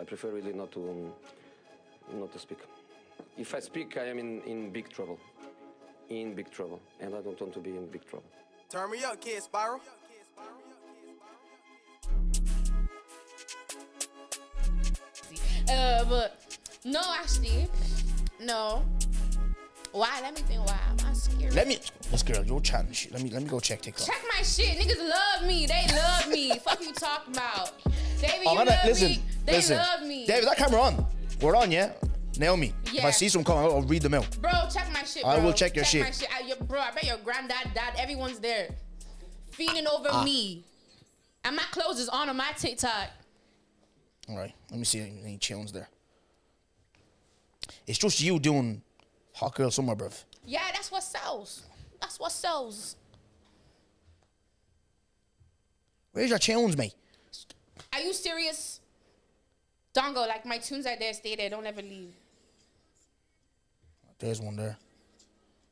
I prefer really not to speak. If I speak, I am in big trouble. In big trouble. And I don't want to be in big trouble. Turn me up, Kid Spiral. But no, actually, no. Why? Let me think. Why? Am I scared? This girl, you're chatting shit. Let me go check TikTok. Check my shit. Niggas love me. They love me. Fuck you talking about? David, you love me. They love me. David, that camera on. We're on, yeah? Naomi. Yeah. If I see some coming, I'll read them out. Bro, check my shit, bro. I will check your shit. My shit. Bro, I bet your granddad, dad, everyone's there. Feeding over me. And my clothes is on my TikTok. All right. Let me see any tunes there. It's just you doing Hot Girl Summer, bruv. Yeah, that's what sells. That's what sells. Where's your tunes, mate? Are you serious? Dongo, like my tunes are there, stay there, don't ever leave. There's one there.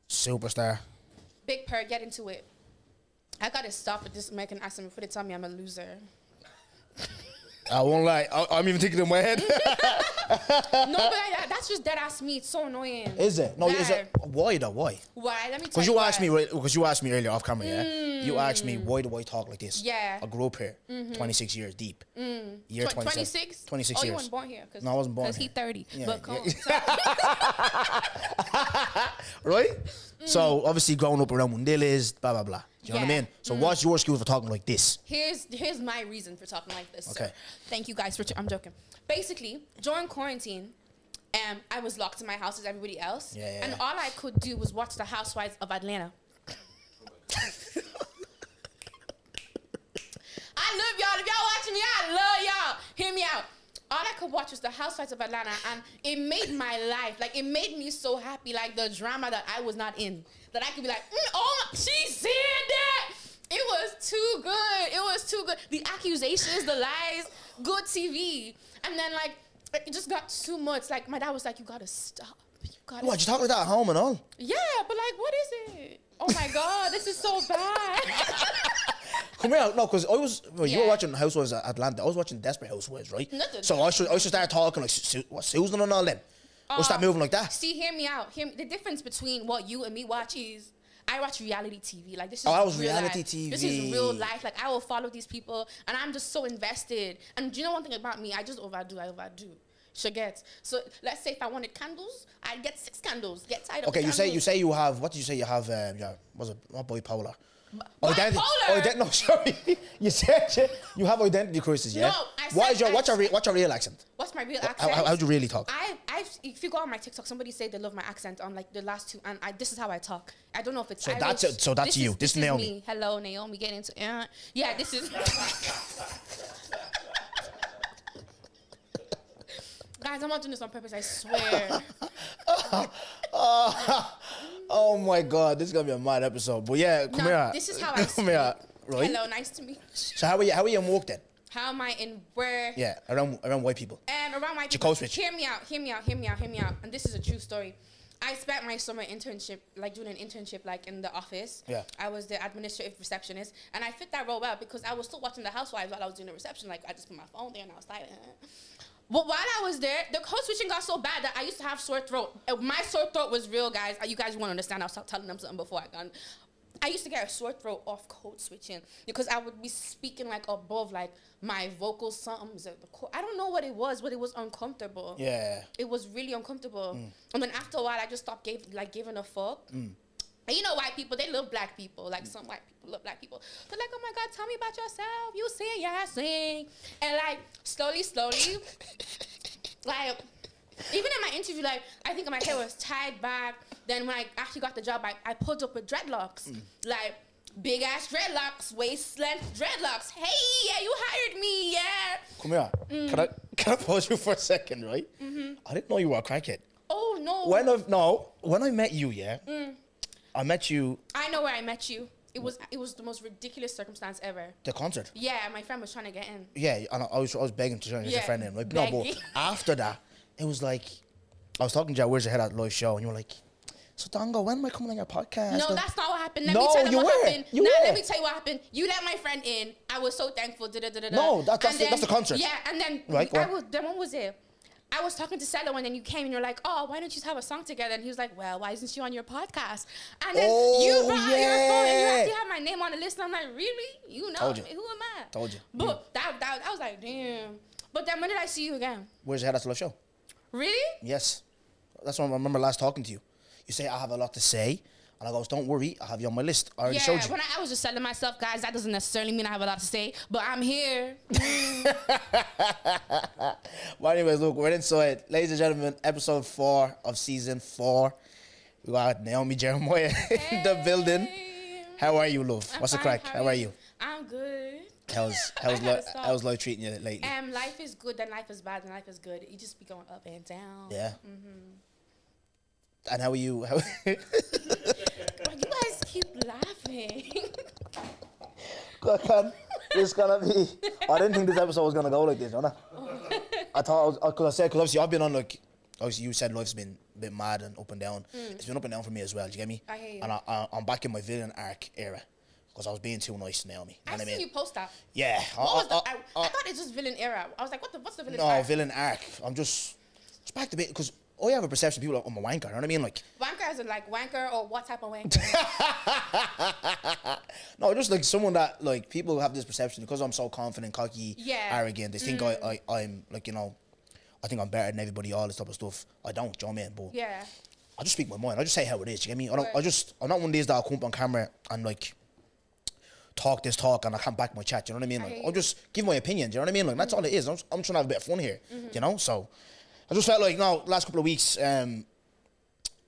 Superstar. Big Purr, get into it. I gotta stop with this American accent before they tell me I'm a loser. I won't lie. I'm even thinking in my head. No, but that's just dead ass me. It's so annoying. Is it? No, yeah. is it? Why though? Why? Why? Let me tell you. Because you asked me earlier off camera. Yeah. You asked me why do I talk like this? Yeah. I grew up here. 26 years deep. Year 26. 26 years. You weren't born here. No, I wasn't born here. Because he's 30. Yeah, but come on. Right. So obviously growing up around Mundillas, blah blah blah. Do you know what I mean? So what's your excuse for talking like this? Here's my reason for talking like this. Okay. Sir. Thank you guys for. I'm joking. Basically, during quarantine, I was locked in my house as everybody else, and all I could do was watch The Housewives of Atlanta. I love y'all. If y'all watching me, I love y'all. Hear me out. All I could watch was The Housewives of Atlanta, and it made my life, like, it made me so happy, like, the drama that I was not in, that I could be like, oh, she said that. It was too good. It was too good. The accusations, the lies, good TV. And then, like, it just got too much. Like, my dad was like, you gotta stop. What, you talk like that at home and all? Yeah, but, like, what is it? Oh, my God, this is so bad. Come here, no, because you were watching Housewives of Atlanta. I was watching Desperate Housewives, right? So I should start talking like Susan and all them. Or start moving like that. See, hear me out. The difference between what you and me watch is I watch reality TV. Like, this is that was real reality life. TV. This is real life. Like, I will follow these people, and I'm just so invested. And do you know one thing about me? I just overdo. She gets. So let's say if I wanted candles, I'd get 6 candles. Get tired of candles. you say you have. What did you say you have? Was it not bipolar? Bipolar? No, sorry. You said you have identity crisis, yeah? No, I said... What's your real accent? What's my real accent? How do you really talk? If you go on my TikTok, somebody say they love my accent on like the last 2, and this is how I talk. I don't know if it's so Irish. that's it. So that's you. This is Naomi. Me. Hello, Naomi. Get into yeah. This is. Guys, I'm not doing this on purpose. I swear. Oh my God, this is gonna be a mad episode. But yeah, come here. This is how I speak. Here, right? Hello, nice to meet you. So how are you in work then? How am I in where? Yeah, around white people. And around white people. Hear me out. And this is a true story. I spent my summer internship, like doing an internship, like in the office. Yeah. I was the administrative receptionist, and I fit that role well because I was still watching The Housewives while I was doing the reception. Like, I just put my phone there and I was like, But while I was there, the code switching got so bad that I used to have sore throat. My sore throat was real, guys. You guys won't understand. I was telling them something before I got. I used to get a sore throat off code switching because I would be speaking like above, like my vocals, something. I don't know what it was, but it was uncomfortable. Yeah. It was really uncomfortable. And then after a while, I just stopped giving a fuck. And you know, white people, they love black people. Like, some white people love black people. They're like, oh my God, tell me about yourself. You sing, yeah, I sing. And like, slowly, like, even in my interview, like, I think my hair was tied back. Then when I actually got the job, I pulled up with dreadlocks. Like, big ass dreadlocks, waist length dreadlocks. Hey, yeah, you hired me, yeah. Come here. Can I pause you for a second, right? I didn't know you were a crackhead. Oh, no. When I met you, yeah? I met you. I know where I met you. It was the most ridiculous circumstance ever. The concert? Yeah, my friend was trying to get in. Yeah, and I was begging to join your friend in. Like, no, but after that, it was like, I was talking to you, where's your head at live show? And you were like, So Dongo, when am I coming on your podcast? No, that's not what happened. Let No, me tell you you what were. happened. You Nah, were. let me tell you what happened. You let my friend in. I was so thankful. No, that's the concert. Yeah, and then Right, go on. then what was it? I was talking to Cello and then you came and you're like, oh, why don't you have a song together? And he was like, well, why isn't she on your podcast? And then you brought out your phone and you actually have my name on the list. And I'm like, really? You know me? Who am I? Told you. But that I was like, damn. But then when did I see you again? Where's your head at the show? Really? Yes. That's what I remember last talking to you. You say, I have a lot to say. And I goes, don't worry, I have you on my list. I already showed you. When I was just selling myself, guys, that doesn't necessarily mean I have a lot to say, but I'm here. But anyways, look, we're inside. Ladies and gentlemen, episode 4 of season 4. We got Naomi Jeremiah in the building. How are you, love? What's the crack? How are you? I'm good. How's life treating you lately? Life is good, then life is bad, then life is good. You just be going up and down. Yeah. And how are you? Well, you guys keep laughing. It's gonna be. I didn't think this episode was gonna go like this, Jonah. I thought because obviously I've been on obviously you said life's been a bit mad and up and down. It's been up and down for me as well. Do you get me? I hear you. And I'm back in my villain arc era because I was being too nice to Naomi. I seen you post that. Yeah. I thought it's just villain era. I was like, what's the villain arc? No, villain arc. I'm just back to bit because I have a perception of people I'm a wanker. You know what I mean? Like wanker as in like wanker or what type of wanker? No, just like someone that like people have this perception because I'm so confident, cocky, arrogant. They think I'm like, you know, I think I'm better than everybody, all this type of stuff. I don't, do you know what I mean? But yeah. I just speak my mind. I just say how it is. Do you get me? I'm not one of these that I'll come up on camera and like talk this talk and I can't back my chat. Do you know what I mean? Like I'll just give my opinion. Do you know what I mean? Like that's all it is. I'm trying to have a bit of fun here. You know? So I just felt like last couple of weeks,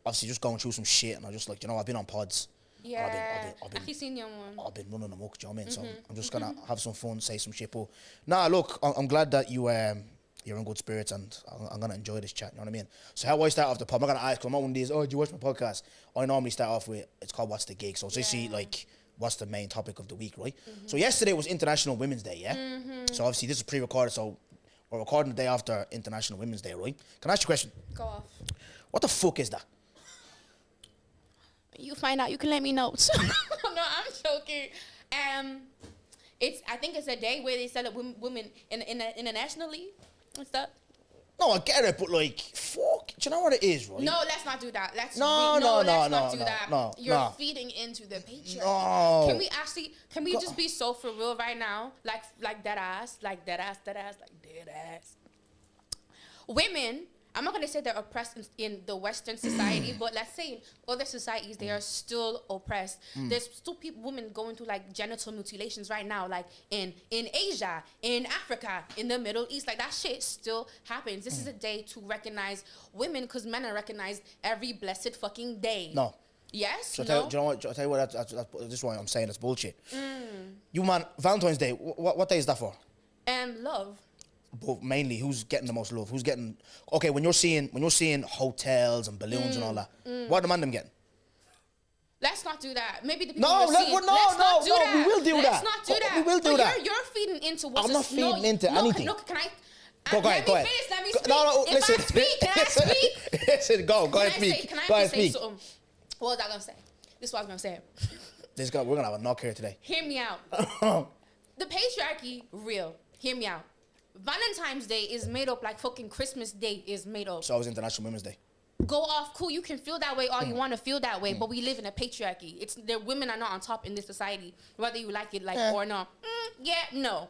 obviously just going through some shit and I just like, you know, I've been on pods. Yeah. I've actually seen you on one. I've been running amok, do you know what I mean? So I'm just gonna have some fun, say some shit. But nah, look, I'm glad that you're in good spirits and I'm gonna enjoy this chat, you know what I mean? So how I start off the pod, I'm not gonna ask, 'cause I'm not one of these, oh, do you watch my podcast? I normally start off with, it's called What's the Gig? So it's basically like, what's the main topic of the week, right? So yesterday was International Women's Day, yeah? So obviously this is pre-recorded, so we're recording the day after International Women's Day, right? Can I ask you a question? Go off. What the fuck is that? You find out, you can let me know. No, I'm joking. I think it's a day where they celebrate women internationally and stuff. No, I get it, but like, fuck, do you know what it is, right? No, let's not do that. Let's not do that. No, You're feeding into the patriarchy. No. Can we just be so for real right now? Like dead ass. Women, I'm not going to say they're oppressed in the Western society, but let's say in other societies, they are still oppressed. There's still women going through like genital mutilations right now, like in Asia, in Africa, in the Middle East. Like that shit still happens. This is a day to recognize women because men are recognized every blessed fucking day. No. Yes? So no? do you know what? I'll tell you what, this is why I'm saying it's bullshit. You man, Valentine's Day, what day is that for? Love. But mainly, who's getting the most love? Who's getting... Okay, when you're seeing hotels and balloons and all that, what are the man them getting? Let's not do that. Maybe the people No, we're seeing. we will do that. Let's not do that. We will do that. You're feeding into what's... I'm not feeding into anything. Look, can I... Go let ahead. me speak. No, if listen. I speak, can I speak? Listen, go ahead, speak. Can I go ahead, say speak. something? What was I going to say? This is what I was going to say. We're going to have a knock here today. Hear me out. The patriarchy, real. Hear me out. Valentine's Day is made up like fucking Christmas Day is made up. So it was International Women's Day. Go off, cool. You can feel that way all you want to feel that way, but we live in a patriarchy. Women are not on top in this society, whether you like it or not. No.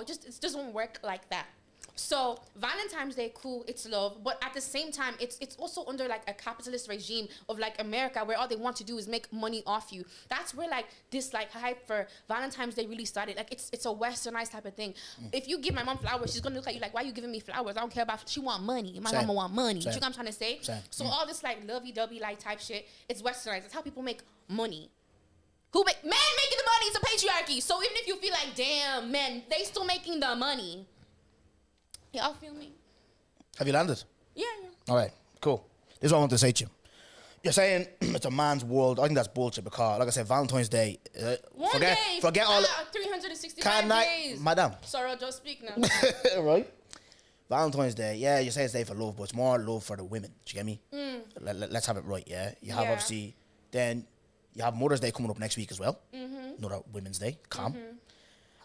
It doesn't work like that. So Valentine's Day, cool, it's love, but at the same time, it's also under like a capitalist regime of like America where all they want to do is make money off you. That's where like this like hype for Valentine's Day really started. Like it's a westernized type of thing. If you give my mom flowers, she's gonna look at you like, why are you giving me flowers? I don't care about. She want money. My mama want money. You know what I'm trying to say? So all this like lovey-dovey like type shit, it's westernized. It's how people make money. Men making the money is a patriarchy. So even if you feel like, damn, men, they still making the money. Y'all feel me? Have you landed? Yeah. All right, cool. This is what I want to say to you. You're saying it's a man's world. I think that's bullshit because, like I said, Valentine's Day. Forget all. 365 days. Madam. Sorry, just speak now. Right? Valentine's Day, yeah, you say it's day for love, but it's more love for the women. Do you get me? Let's have it right, yeah? You have obviously, then you have Mother's Day coming up next week as well. Another Women's Day, calm.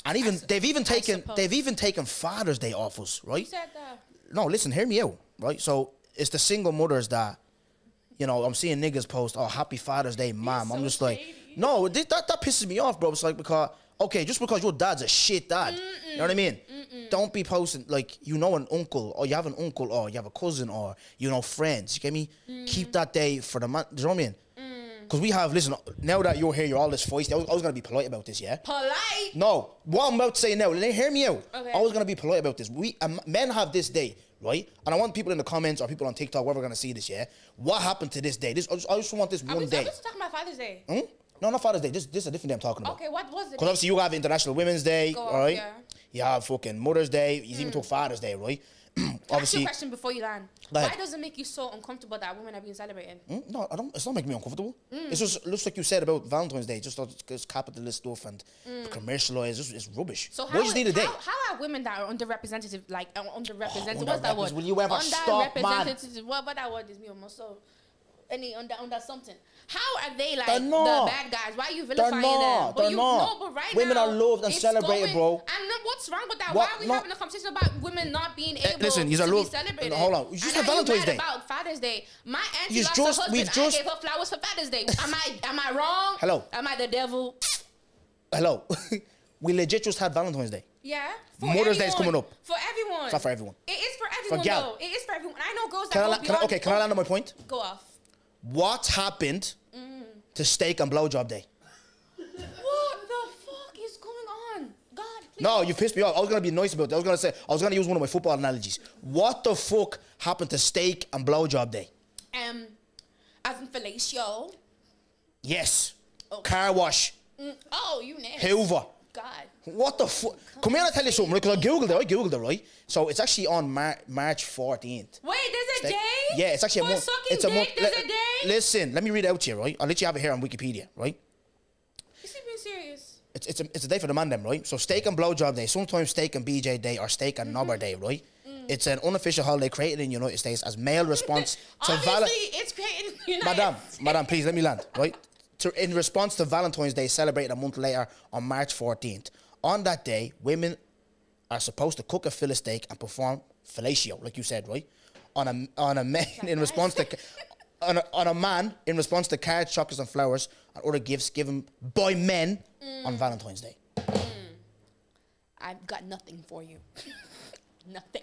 And even they've even taken Father's Day off us, right? You said that. No, listen, hear me out, right? So it's the single mothers that, you know, I'm seeing niggas post, oh, happy Father's Day, mom. I'm just like, no, that pisses me off, bro. It's like, because, okay, just because your dad's a shit dad, you know what I mean? Don't be posting, like, you know an uncle, or you have an uncle, or you have a cousin, or, you know, friends, you get me? Keep that day for the man, do you know what I mean? Because we have, listen, now that you're here, you're all this feisty. I was going to be polite about this, yeah? Polite? No. What I'm about to say now, hear me out. Okay. I was going to be polite about this. Men have this day, right? And I want people in the comments or people on TikTok, wherever going to see this, yeah? What happened to this day? I just want this one day. I'm just talking about Father's Day. No, not Father's Day. This is a different day I'm talking about. Okay, what was it? Because obviously you have International Women's Day, Go on, right? yeah. You have fucking Mother's Day. You even took Father's Day, right? Ask you a question before you land. Go Why ahead. does it make you so uncomfortable that women are being celebrated? No, I don't. It's not making me uncomfortable. It's just looks like you said about Valentine's Day, just it's capitalist stuff and commercialized. It's rubbish. So We just need a day. how are women that are underrepresented, like underrepresented? Oh, What's that word? will you ever stop, man? What that word is me almost so. Any under something. How are they like They're the not. bad guys? Why are you They're vilifying not. them? They're not. No, but right Women now, are loved and it's celebrated, bro. And what's wrong with that? What? Why are we No. having a conversation about women not being able listen, to these are be loved. celebrated? Hold on. You just said Valentine's Day. About Father's Day. My auntie You lost just- her husband. we've just- I gave her flowers for Father's Day. Am I wrong? Hello. Am I the devil? Hello. We legit just had Valentine's Day. Yeah. For Mother's Day is everyone. coming up. For everyone. It's not for everyone. It is for everyone, gal. though. It is for everyone. I know girls that Can go I, beyond. can I land on my point? Go off. What happened to steak and blowjob day? What the fuck is going on? God, please. No, you pissed me off. I was gonna be nice about it. I was gonna use one of my football analogies. What the fuck happened to steak and blowjob day? As in fellatio. Yes. Okay. Car wash. Oh, you nasty. Hoover. God. What the fuck? Come here and I'll tell you something, right? Because I googled it, right? So it's actually on March 14th. Wait, there's a Steak. day? Yeah, it's actually For a month. sucking It's a month. dick, there's a day? Listen, let me read it out to you, right? I'll let you have it here on Wikipedia, right? Is he being serious? It's a day for the man them, right? So steak and blowjob day, sometimes steak and BJ day or steak and knobber day, right? It's an unofficial holiday created in the United States as male response to Obviously, it's created in the United States. Madam, please let me land, right? In response to Valentine's Day, celebrated a month later on March 14th. On that day, women are supposed to cook a fillet steak and perform fellatio, like you said, right? On a man in response to on a man in response to cards, chocolates, and flowers and other gifts given by men on Valentine's Day. I've got nothing for you. Nothing.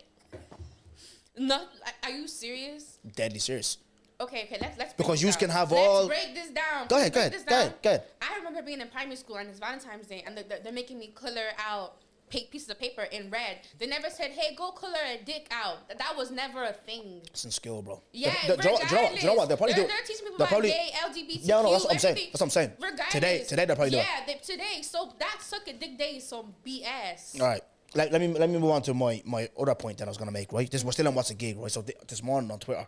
Not. Are you serious? Deadly serious. Okay. Let's break Because this you down. can have Let's all- break this down. Go ahead, Break go ahead, this go ahead, down. go ahead. I remember being in primary school and it's Valentine's Day and they're making me color out pieces of paper in red. They never said, "Hey, go color a dick out." That was never a thing. It's in school, bro. Yeah, Do you know what? They'll probably do. They're teaching people they'll about probably, gay, LGBT. Yeah, no, that's what I'm saying. everything. That's what I'm saying. Regardless. Today they'll probably do it. Yeah, today. So that suck a dick day is some BS. All right. Let me move on to my other point that I was gonna make. Right, we're still on What's a Gig, right? So this morning on Twitter,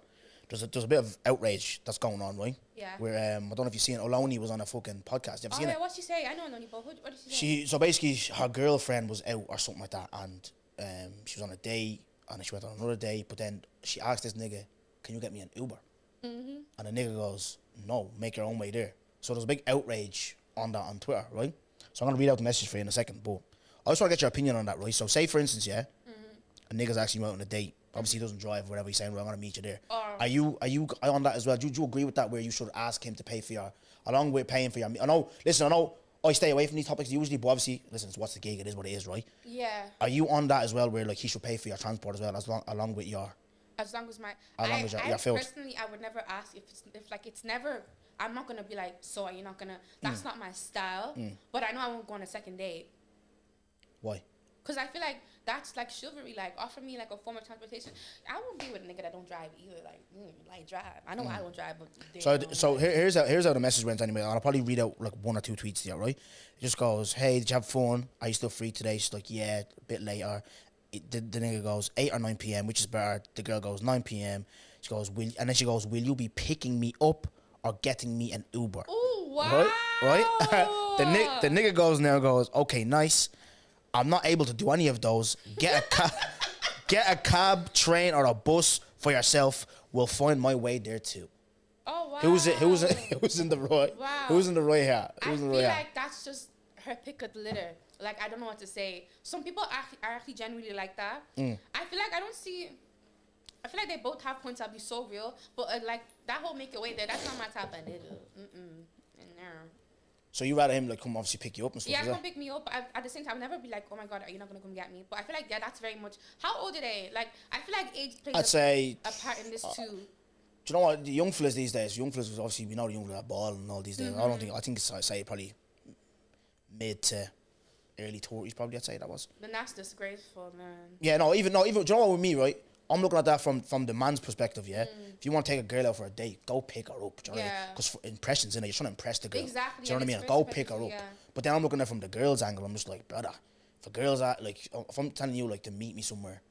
there's a bit of outrage that's going on, right? Yeah. Where I don't know if you've seen Oloni was on a fucking podcast. You ever Oh seen yeah, it? what'd she say? I know Noni, but what did she say? So basically her girlfriend was out or something like that, and she was on a date, and then she went on another date. But then she asked this nigga, "Can you get me an Uber?" And the nigga goes, "No, make your own way there." So there's a big outrage on that on Twitter, right? So I'm gonna read out the message for you in a second, but I just want to get your opinion on that, right? So say for instance, yeah, a nigga's actually out on a date. Obviously he doesn't drive, whatever he's saying, well, I'm gonna meet you there. Are you on that as well? Do you agree with that, where you should ask him to pay for your, along with paying for your, I know I stay away from these topics usually, but obviously, listen, it's What's the Gig, it is what it is, right? Yeah. Are you on that as well, where like he should pay for your transport as well, along with your, As long as my, Along with your field. personally, I would never ask if it's never. I'm not gonna be like, so are you not gonna? That's not my style. But I know I won't go on a second date. why? Cause I feel like that's like chivalry. Like offer me like a form of transportation. I won't be with a nigga that don't drive either. Like drive. I know I don't drive, but they don't So drive. here's how the message went anyway. I'll probably read out like one or two tweets here, right? It just goes, "Hey, did you have fun? Are you still free today?" She's like, "Yeah, a bit later." The nigga goes 8 or 9 p.m., which is better. The girl goes 9 p.m. She goes, and then she goes, "Will you be picking me up or getting me an Uber?" Ooh, wow. Right? the nigga goes, "Okay, nice. I'm not able to do any of those. Get a cab." Get a cab, train, or a bus for yourself. Will find my way there too. Oh wow. Who's in the right? Wow. Who's in the right here? I Who's in feel the right here? like that's just her pick of the litter. Like, I don't know what to say. Some people are actually genuinely like that. I feel like I feel like they both have points that be so real, but like that whole make your way there, that's not my type of nigga. No. So you rather him like come obviously pick you up and stuff? Yeah, is come that? pick me up. But at the same time, never be like, oh my god, are you not gonna come get me? But I feel like that's very much. How old are they? Like, I feel like age plays I'd say. a part in this too. Do you know what the young fellas these days? Young fellas, obviously we know the young fellas ball and all these days. I think it's I'd say probably mid to early 30s. Probably I'd say that was. Then that's disgraceful, man. Yeah, no, even do you know what with me, right? I'm looking at that from the man's perspective, yeah. If you want to take a girl out for a date, go pick her up. Do you know what I mean? Yeah. Because impressions in it, you're trying to impress the girl. Exactly, Do you know yeah, what I mean? it's Go very pick her up. yeah. But then I'm looking at it from the girl's angle. I'm just like, brother, for girls that like, if I'm telling you like to meet me somewhere,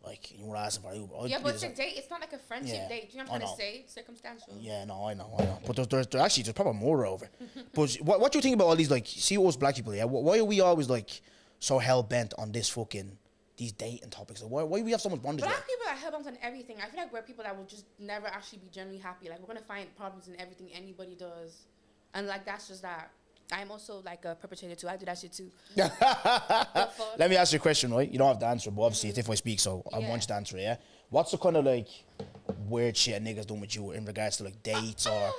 like you were asking for Uber. Yeah, but it's a date. It's not like a friendship date. Do you know what I'm trying to say? Circumstantial. Yeah, no, I know. But there's probably more over. But what do you think about all these like? See us black people, yeah. Why are we always like so hell bent on this fucking? These dating topics. Why we have so much bondage? Black people are hell-bent on everything. I feel like we're people that will just never actually be genuinely happy. Like, we're gonna find problems in everything anybody does, and like that's just that. I'm also like a perpetrator too. I do that shit too. Let me ask you a question, right? You don't have to answer, but obviously it's if I speak, so I want you to answer it. Yeah. What's the kind of like weird shit niggas doing with you in regards to like dates or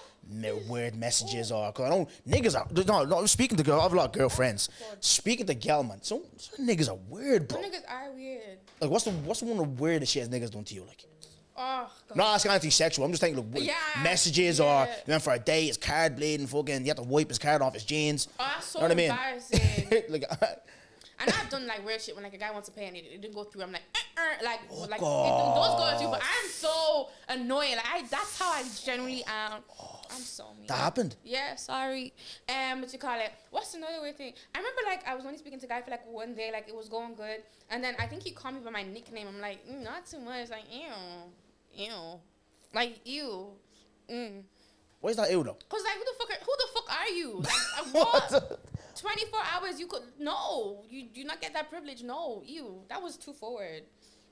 weird messages or? Cause I know niggas are no. Speaking to girl, I have a lot of girlfriends. Speaking to gal, man, some niggas are weird, bro. Some niggas are weird. Like what's the one of the weirdest shit niggas done to you? Like, Oh, God. I'm not asking anything sexual. I'm just thinking like messages or you went for a date, his card bleeding, fucking you have to wipe his card off his jeans. Oh, that's so You know what I mean? embarrassing. like, I know I've done like weird shit when like a guy wants to pay and it didn't go through. I'm like, like God. it does go through, but I'm so annoying. Like that's how I genuinely am. I'm so mean. that happened. Yeah, sorry. What you call it? What's another weird thing? I remember like I was only speaking to a guy for like one day, like it was going good, and then I think he called me by my nickname. I'm like, not too much. Like ew, like ew. Why is that ew though? Cause like who the fuck are you? Like what? 24 hours you could no. You do not get that privilege. No, ew. That was too forward.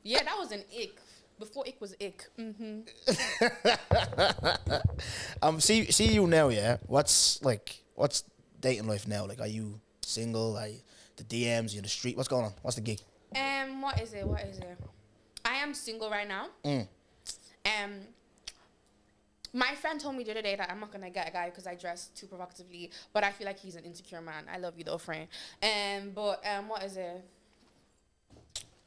Yeah, that was an ick. Before ick was ick. See you now, yeah. What's dating life now? Like, are you single? Are you the DMs? You in the street? What's going on? What's the gig? What is it? I am single right now. My friend told me the other day that I'm not gonna get a guy because I dress too provocatively, but I feel like he's an insecure man. I love you though, friend. But what is it?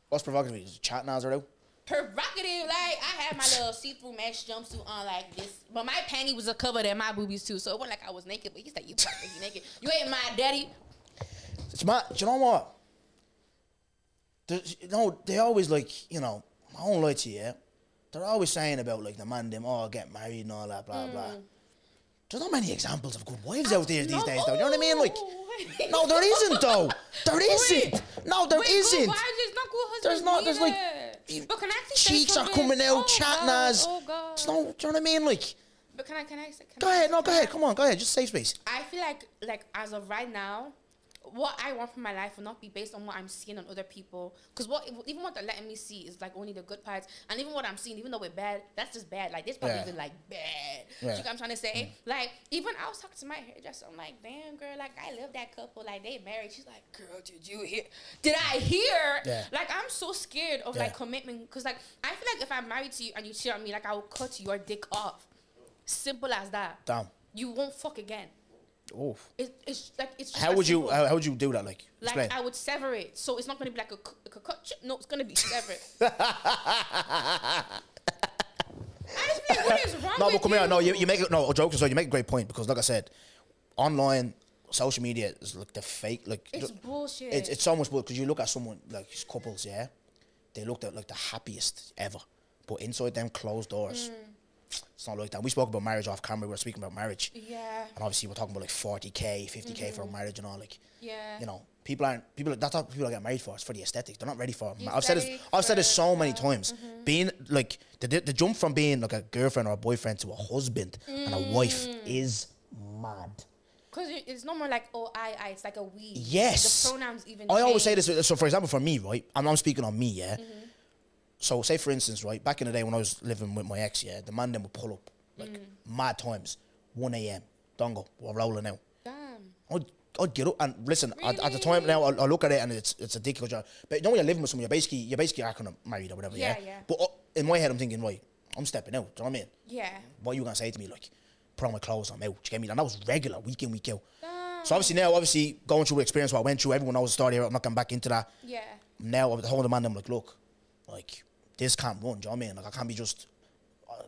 What's provocative? Just chatting as or out? Provocative, like I had my little see-through mesh jumpsuit on like this, but my panty was covered in my boobies too, so it wasn't like I was naked. But he said, "You fucking naked. You ain't my daddy." It's my. Do you know what? They always like I don't lie to you. Yeah? They're always saying about like the man them all get married and all that blah blah. There's not many examples of good wives out there these days, though. You know what I mean? Like, no, there isn't though. There isn't. No, there isn't. Good wives is not good husbands. There's not. There's like but can I actually say cheeks are something? coming out, chatting as. Oh God. It's no, do you know what I mean? Like, But can I say? go ahead. No, go ahead. Come on, go ahead. Just safe space. I feel like as of right now, what I want from my life will not be based on what I'm seeing on other people. Because even what they're letting me see is like only the good parts. And even what I'm seeing, even though we're bad, that's just bad. Like this probably isn't like bad. You know what I'm trying to say? Like even I was talking to my hairdresser. I'm like, damn girl, like I love that couple. Like they married. She's like, girl, did I hear? Yeah. Like I'm so scared of like commitment. Because like I feel like if I'm married to you and you cheat on me, like I will cut your dick off. Simple as that. Damn. You won't fuck again. Oh. It's like it's. Just How would you? simple. How would you do that? Like, explain. Like I would sever it, so it's not going to be like a cut. No, it's going to be severed. I just feel like, what is wrong No, with but come here. No, you make it. No, jokes aside, you make a great point because, like I said, online, social media is like the fake. Like It's bullshit. It's so much bullshit because you look at someone like couples, yeah, they look like the happiest ever, but inside them closed doors. It's not like that. We spoke about marriage off camera. We were speaking about marriage. Yeah. And obviously we're talking about like 40k, 50k for a marriage and all. Like, Yeah. you know, that's what people get married for. It's for the aesthetics. They're not ready for it. You I've said this so many times. Being like the jump from being like a girlfriend or a boyfriend to a husband and a wife is mad. Because it's no more like, oh, I. It's like a we. Yes. The pronouns even I always say change. this. So, for example, for me, right? I'm speaking on me, yeah? So say for instance, right, back in the day when I was living with my ex, yeah, the man then would pull up like mad times, 1 a.m. Dongo, we're rolling out. Damn. I'd get up and listen. At the time now, I look at it and it's a ridiculous job. But you know when you're living with someone, you're basically acting married or whatever. Yeah. But in my head, I'm thinking, right, I'm stepping out. Do you know what I mean? Yeah. What are you gonna say to me? Like, put on my clothes, I'm out. Do you get me? And that was regular, week in, week out. So obviously going through the experience what I went through, everyone knows the story here. I'm not going back into that. Yeah. Now I'm holding the man. I'm like, look, like this can't run. Do you know what I mean? Like I can't be just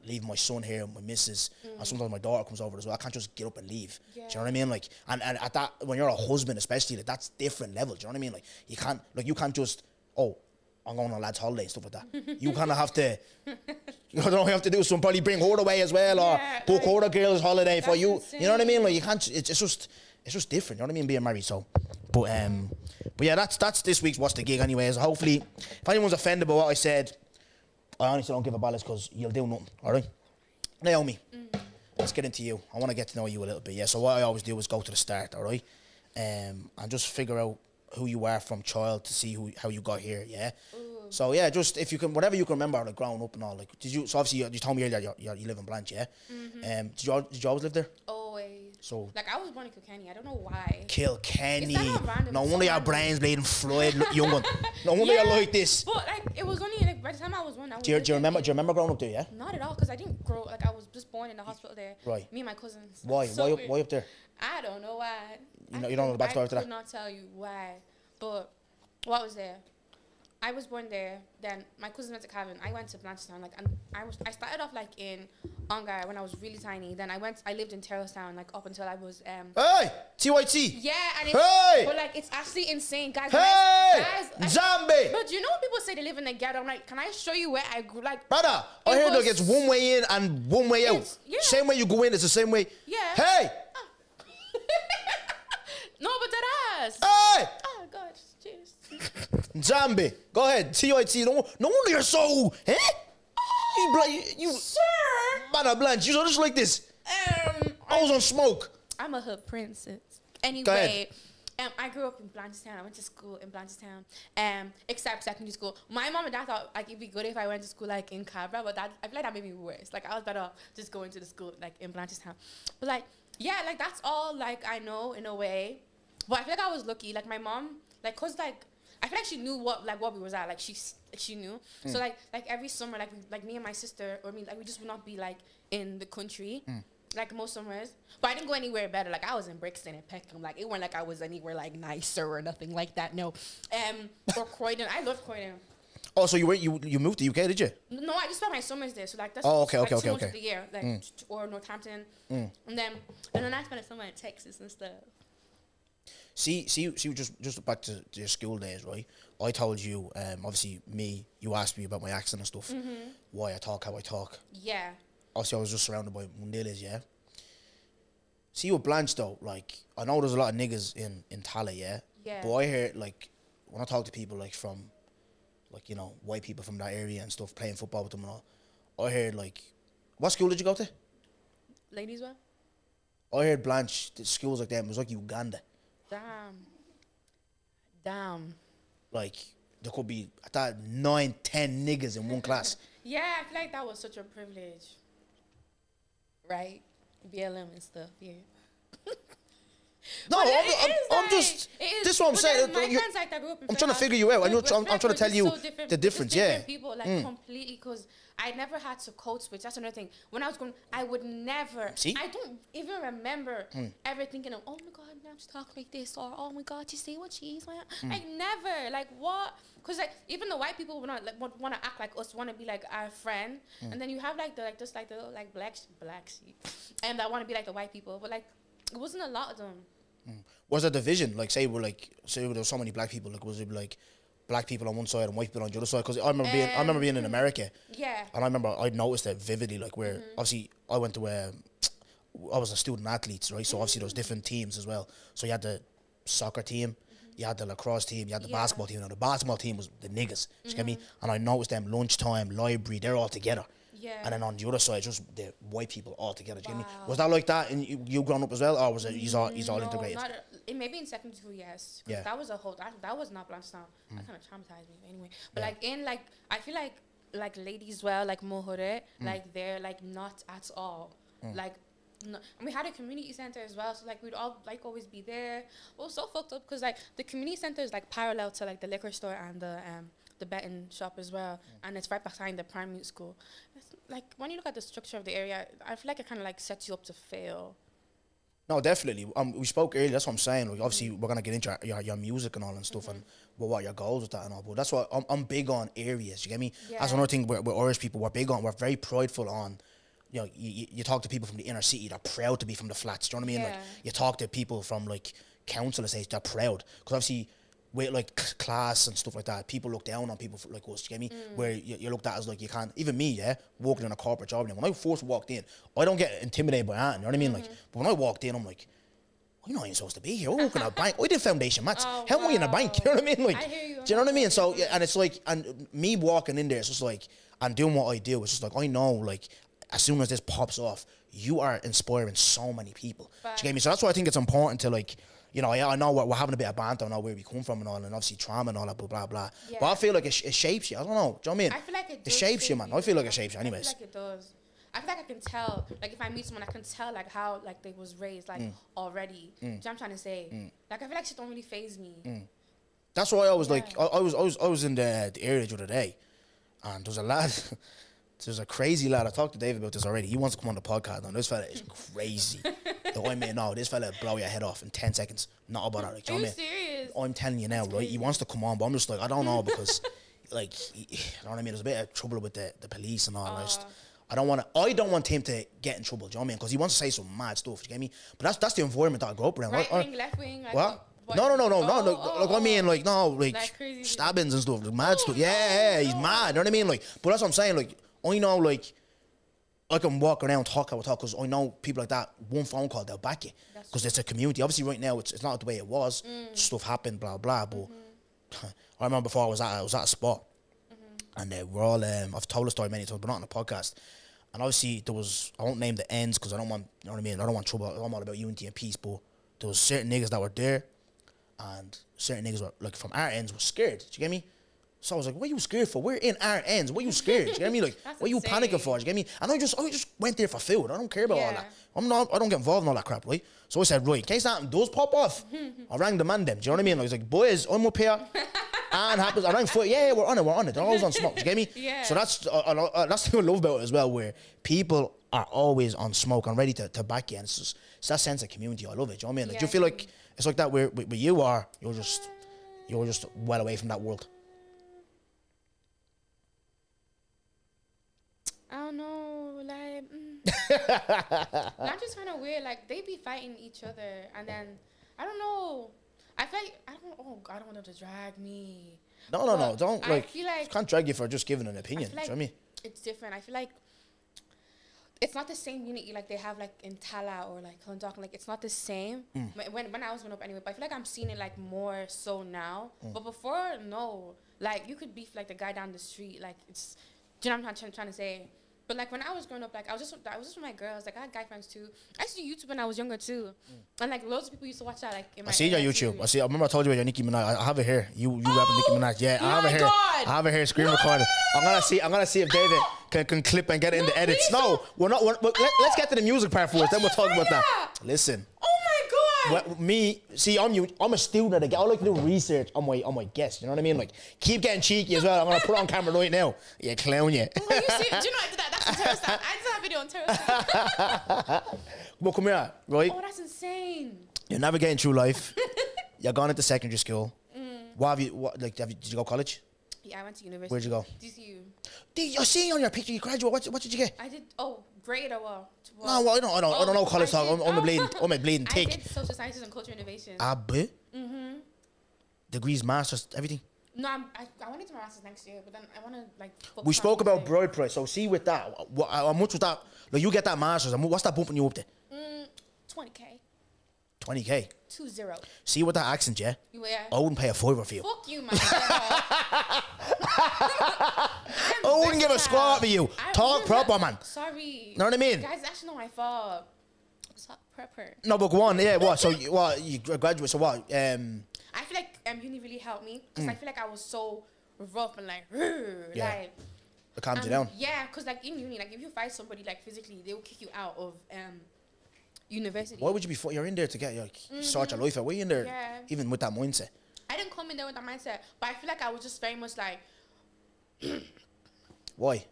leaving my son here, my missus, and sometimes my daughter comes over as well. I can't just get up and leave. Yeah. Do you know what I mean? Like, and at that, when you're a husband, especially, like that's different level. Do you know what I mean? Like you can't just, oh, I'm going on a lad's holiday and stuff like that. You kind of have to, you know what you have to do? So probably bring her away as well, or book her girl's holiday for you. Insane. You know what I mean? Like you can't. It's just different. You know what I mean? Being married. So, but yeah, that's this week's What's the Gig anyways. Hopefully, if anyone's offended by what I said, I honestly don't give a balance because you'll do nothing. All right, Naomi. Let's get into you. I want to get to know you a little bit. Yeah. So what I always do is go to the start. All right, and just figure out who you are from child to see how you got here. Yeah. So yeah, just if you can, whatever you can remember, like growing up and all. Like, did you? So obviously you told me earlier you live in Blanche, yeah. Did you always live there? Always. So like I was born in Kilkenny. I don't know why. Kilkenny. Random? No wonder your brain's bleeding fluid, young one. No wonder you're like this. But like it was only like by the time I was 1, I was. Do you remember growing up there? Yeah. Not at all, because I didn't grow. Like I was just born in the hospital there. Right. Me and my cousins. Why? So Why up there? I don't know why. You don't know the backstory to that? I could not tell you why, but what was there? I was born there. Then my cousin went to Cavan. I went to Blanchetown. Like, and I started off like in Ongar when I was really tiny. Then I lived in Terrellstown like up until I was Hey, TYT. Yeah, and but like it's actually insane, guys. Hey, guys, zombie. But you know when people say they live in the ghetto? I'm like, can I show you where I grew? Like, brother, I heard like it's one way in and one way out. Yeah. Same way you go in, it's the same way. Yeah. Hey. No, but that ass. Hey. Oh God, cheers. Zombie, go ahead. TYT. No wonder you're so. Eh? You sir. Man, Blanche, you're just like this. I was on smoke. I'm a hood princess. Anyway, I grew up in Blanchetown. I went to school in Blanchetown. Except secondary school. My mom and dad thought like it'd be good if I went to school like in Cabra, but I feel like that made me worse. Like I was better off just going to the school like in Blanchetown. But like yeah, like that's all like I know in a way. But I feel like I was lucky. Like my mom, like cause like I feel like she knew what we was at. Like she knew. So like every summer, like me and my sister, or me, like we just would not be like in the country. Like most summers, but I didn't go anywhere better. Like I was in Brixton and Peckham. Like it wasn't like I was anywhere like nicer or nothing like that. No, or Croydon. I love Croydon. Oh, so you moved to UK, did you? No, I just spent my summers there. So like that's okay. 2 months of the year, like or Northampton, and then I spent a summer in Texas and stuff. See, just back to your school days, right? I told you, obviously you asked me about my accent and stuff, why I talk, how I talk. Yeah. Obviously, I was just surrounded by Mundilis, yeah? See, with Blanche, though, like, I know there's a lot of niggas in Tala, yeah? Yeah. But I hear, like, when I talk to people, like, from, like, you know, white people from that area and stuff, playing football with them and all, I heard, like, what school did you go to? Ladieswell? I heard Blanche, the schools like that, it was like Uganda. Damn. Like, there could be, I thought, 9, 10 niggas in one class. Yeah, I feel like that was such a privilege. Right? BLM and stuff, yeah. No, I'm just. This is what I'm saying. My friends like that grew up in I'm trying to figure you out. I'm trying to tell you the difference. Yeah. People like completely, because I never had to code switch. That's another thing. When I was going, I would never. See? I don't even remember ever thinking of, oh my God, now she's talking like this, or oh my God, you see what she's like. Like never. Like what? Because like even the white people want to act like us, want to be like our friend, and then you have like the black sheep, and that want to be like the white people, but like it wasn't a lot of them. Was there division? Like, say there was so many black people. Like, was it like black people on one side and white people on the other side? Because I remember being in America. Yeah. And I remember I noticed that vividly. Like, where obviously I went to I was a student athlete, right? So obviously there was different teams as well. So you had the soccer team, you had the lacrosse team, you had the basketball team. Now the basketball team was the niggas. You get me? And I noticed them lunchtime, library, they're all together. Yeah. And then on the other side, just the white people all together. Do you get me? Was that like that in you growing up as well, or was it he's all integrated? Maybe in secondary school, yes. Yeah. That was a whole that was not Blanchetown. That kind of traumatized me anyway. But like in like I feel like like ladies well, like Mohore, like they're like not at all. Like no, and we had a community center as well, so like we'd all like always be there. It was so fucked up because like the community center is like parallel to like the liquor store and the betting shop as well, and it's right behind the primary school. It's like when you look at the structure of the area, I feel like it kind of like sets you up to fail. No, definitely. We spoke earlier. That's what I'm saying. Like, obviously, we're gonna get into your music and all and stuff, and what your goals with that and all. But that's what I'm big on areas. You get me? Yeah. That's another thing. We're Irish people. We're big on. We're very prideful on. You know, you talk to people from the inner city. They're proud to be from the flats. Do you know what I mean? Yeah. Like, you talk to people from like council estates. They're proud because obviously, with like class and stuff like that, people look down on people like us. You get me? Where you're looked at as like you can't. Even me, yeah, working in a corporate job. When I first walked in, I don't get intimidated by that. You know what I mean? Like, but when I walked in, I'm like, I'm not even supposed to be here. I work in a bank. I did foundation maths. Oh, How am I in a bank? You know what I mean? Like, I hear you. do you know what I mean? So, yeah, and it's like, and me walking in there, it's just like, and doing what I do, it's just like, I know, like, as soon as this pops off, you are inspiring so many people. Do you get me? So that's why I think it's important to, like, you know, yeah, I know we're having a bit of banter, I know where we come from and all, and obviously trauma and all that, blah, blah, blah. Yeah. But I feel like it shapes you. I don't know. Do you know what I mean? I feel like it It shapes you, shape man. I feel like it shapes you, I anyways. feel like it does. I feel like I can tell, like if I meet someone, I can tell like how like they was raised like already. Do you know what I'm trying to say? Like I feel like shit don't really faze me. That's why I was like, I was in the area the other day, and there's a lad, there's a crazy lad. I talked to Dave about this already. He wants to come on the podcast. Now this fella is crazy. I mean, no, this fella blow your head off in 10 seconds. Not about that. Like, do Are you you know what I mean? serious? I'm telling you now, right? He wants to come on, but I'm just like, I don't know because, like, you know what I mean? There's a bit of trouble with the police and all. I don't want him to get in trouble. Do you know what I mean? Because he wants to say some mad stuff. You get me? But that's the environment that I grew up around. Right wing, left wing. Like, What? what? No. Oh, Like I mean, like no, like crazy shit. stabbings and stuff, like mad stuff. Yeah, he's mad. You know what I mean? Like, but that's what I'm saying. Like, I know, like, I can walk around talk because I know people like that. One phone call, they'll back you because it's a community. Obviously, right now it's not the way it was. Stuff happened, blah blah. But I remember before I was at a spot, and we're all. I've told the story many times, but not on the podcast. And obviously, there was, I won't name the ends because I don't want, you know what I mean? I don't want trouble. I'm all about unity and peace, but there was certain niggas that were there, and certain niggas were, like, from our ends were scared. Do you get me? So I was like, what are you scared for? We're in our ends. What are you scared? Do you get me? Like, what are you insane. panicking for? Do you get me? And I just went there for food. I don't care about all Yeah. that. I don't get involved in all that crap, right? So I said, right, in case something does pop off, I rang the man them. Do you know what I mean? I was like, boys, I'm up here. And happens, I rang foot, yeah, we're on it. They're always on smoke. Do you get me? Yeah. So that's the thing I love about it as well, where people are always on smoke and ready to back you. And it's that sense of community. I love it. Do you know what I mean? Like, do you feel like it's like that where you are? You're just well away from that world. I don't know, like, I'm just kind of weird. Like they be fighting each other, and then I don't know. I feel like I don't want them to drag me. No, don't I feel like can't drag you for just giving an opinion. I feel like Do you know what I mean? it's different. I feel like it's not the same unity like they have like in Tala or like Clondalkin. Like it's not the same. When I was growing up anyway, but I feel like I'm seeing it like more so now. But before, no. Like you could beef like the guy down the street. Like it's, do you know what I'm trying to say? But like when I was growing up, like I was just with my girls. Like I had guy friends too. I used to do YouTube when I was younger too, and like loads of people used to watch that. Like in my I see your YouTube. I remember I told you about your Nicki Minaj. I have it here. You rapping Nicki Minaj. Yeah, I have it here. God. I have it here. Screen recorded. I'm gonna see if David can clip and get it in the edits. No, we're not. Let's get to the music part first. Then we'll talk about that. Listen. Oh my god. Well, I'm a student of the game. I like to do research on my guests. You know what I mean? Like, keep getting cheeky as well. I'm gonna put it on camera right now. You clown, you. Oh, you see, do you know I did that? That's on Terrorist. I did that video on Terrorist. Well, come here, right? Oh, that's insane. You're navigating through life. You're going into secondary school. Did you go college? Yeah, I went to university. Where'd you go? DCU. I see on your picture you graduated. What did you get? I did. Oh, grade or what? No, well, I don't know college talk. I'm a bleeding I tick. did social sciences and cultural innovation. Degrees, masters, everything. No, I want to do my master's next year, but then I want to like. We spoke about bride price. So see with that, how much was that? Like you get that masters, and what's that bumping you up to? 20K. 20K. 20. See with that accent, yeah? Yeah. I wouldn't pay a fiver for you. Fuck you, man. I wouldn't give a squat for you. Talk proper, man. Sorry. Know what I mean? Guys, it's actually not my fault. Talk proper. No, but go on. Yeah, what? So you graduate? So what? I feel like uni really helped me because I feel like I was so rough and like It calms you down. Yeah, because like in uni, like if you fight somebody like physically, they will kick you out of university. Why would you be? You're in there to get like sort your life out. Why are you in there? Yeah. Even with that mindset. I didn't come in there with that mindset, but I feel like I was just very much like, Why?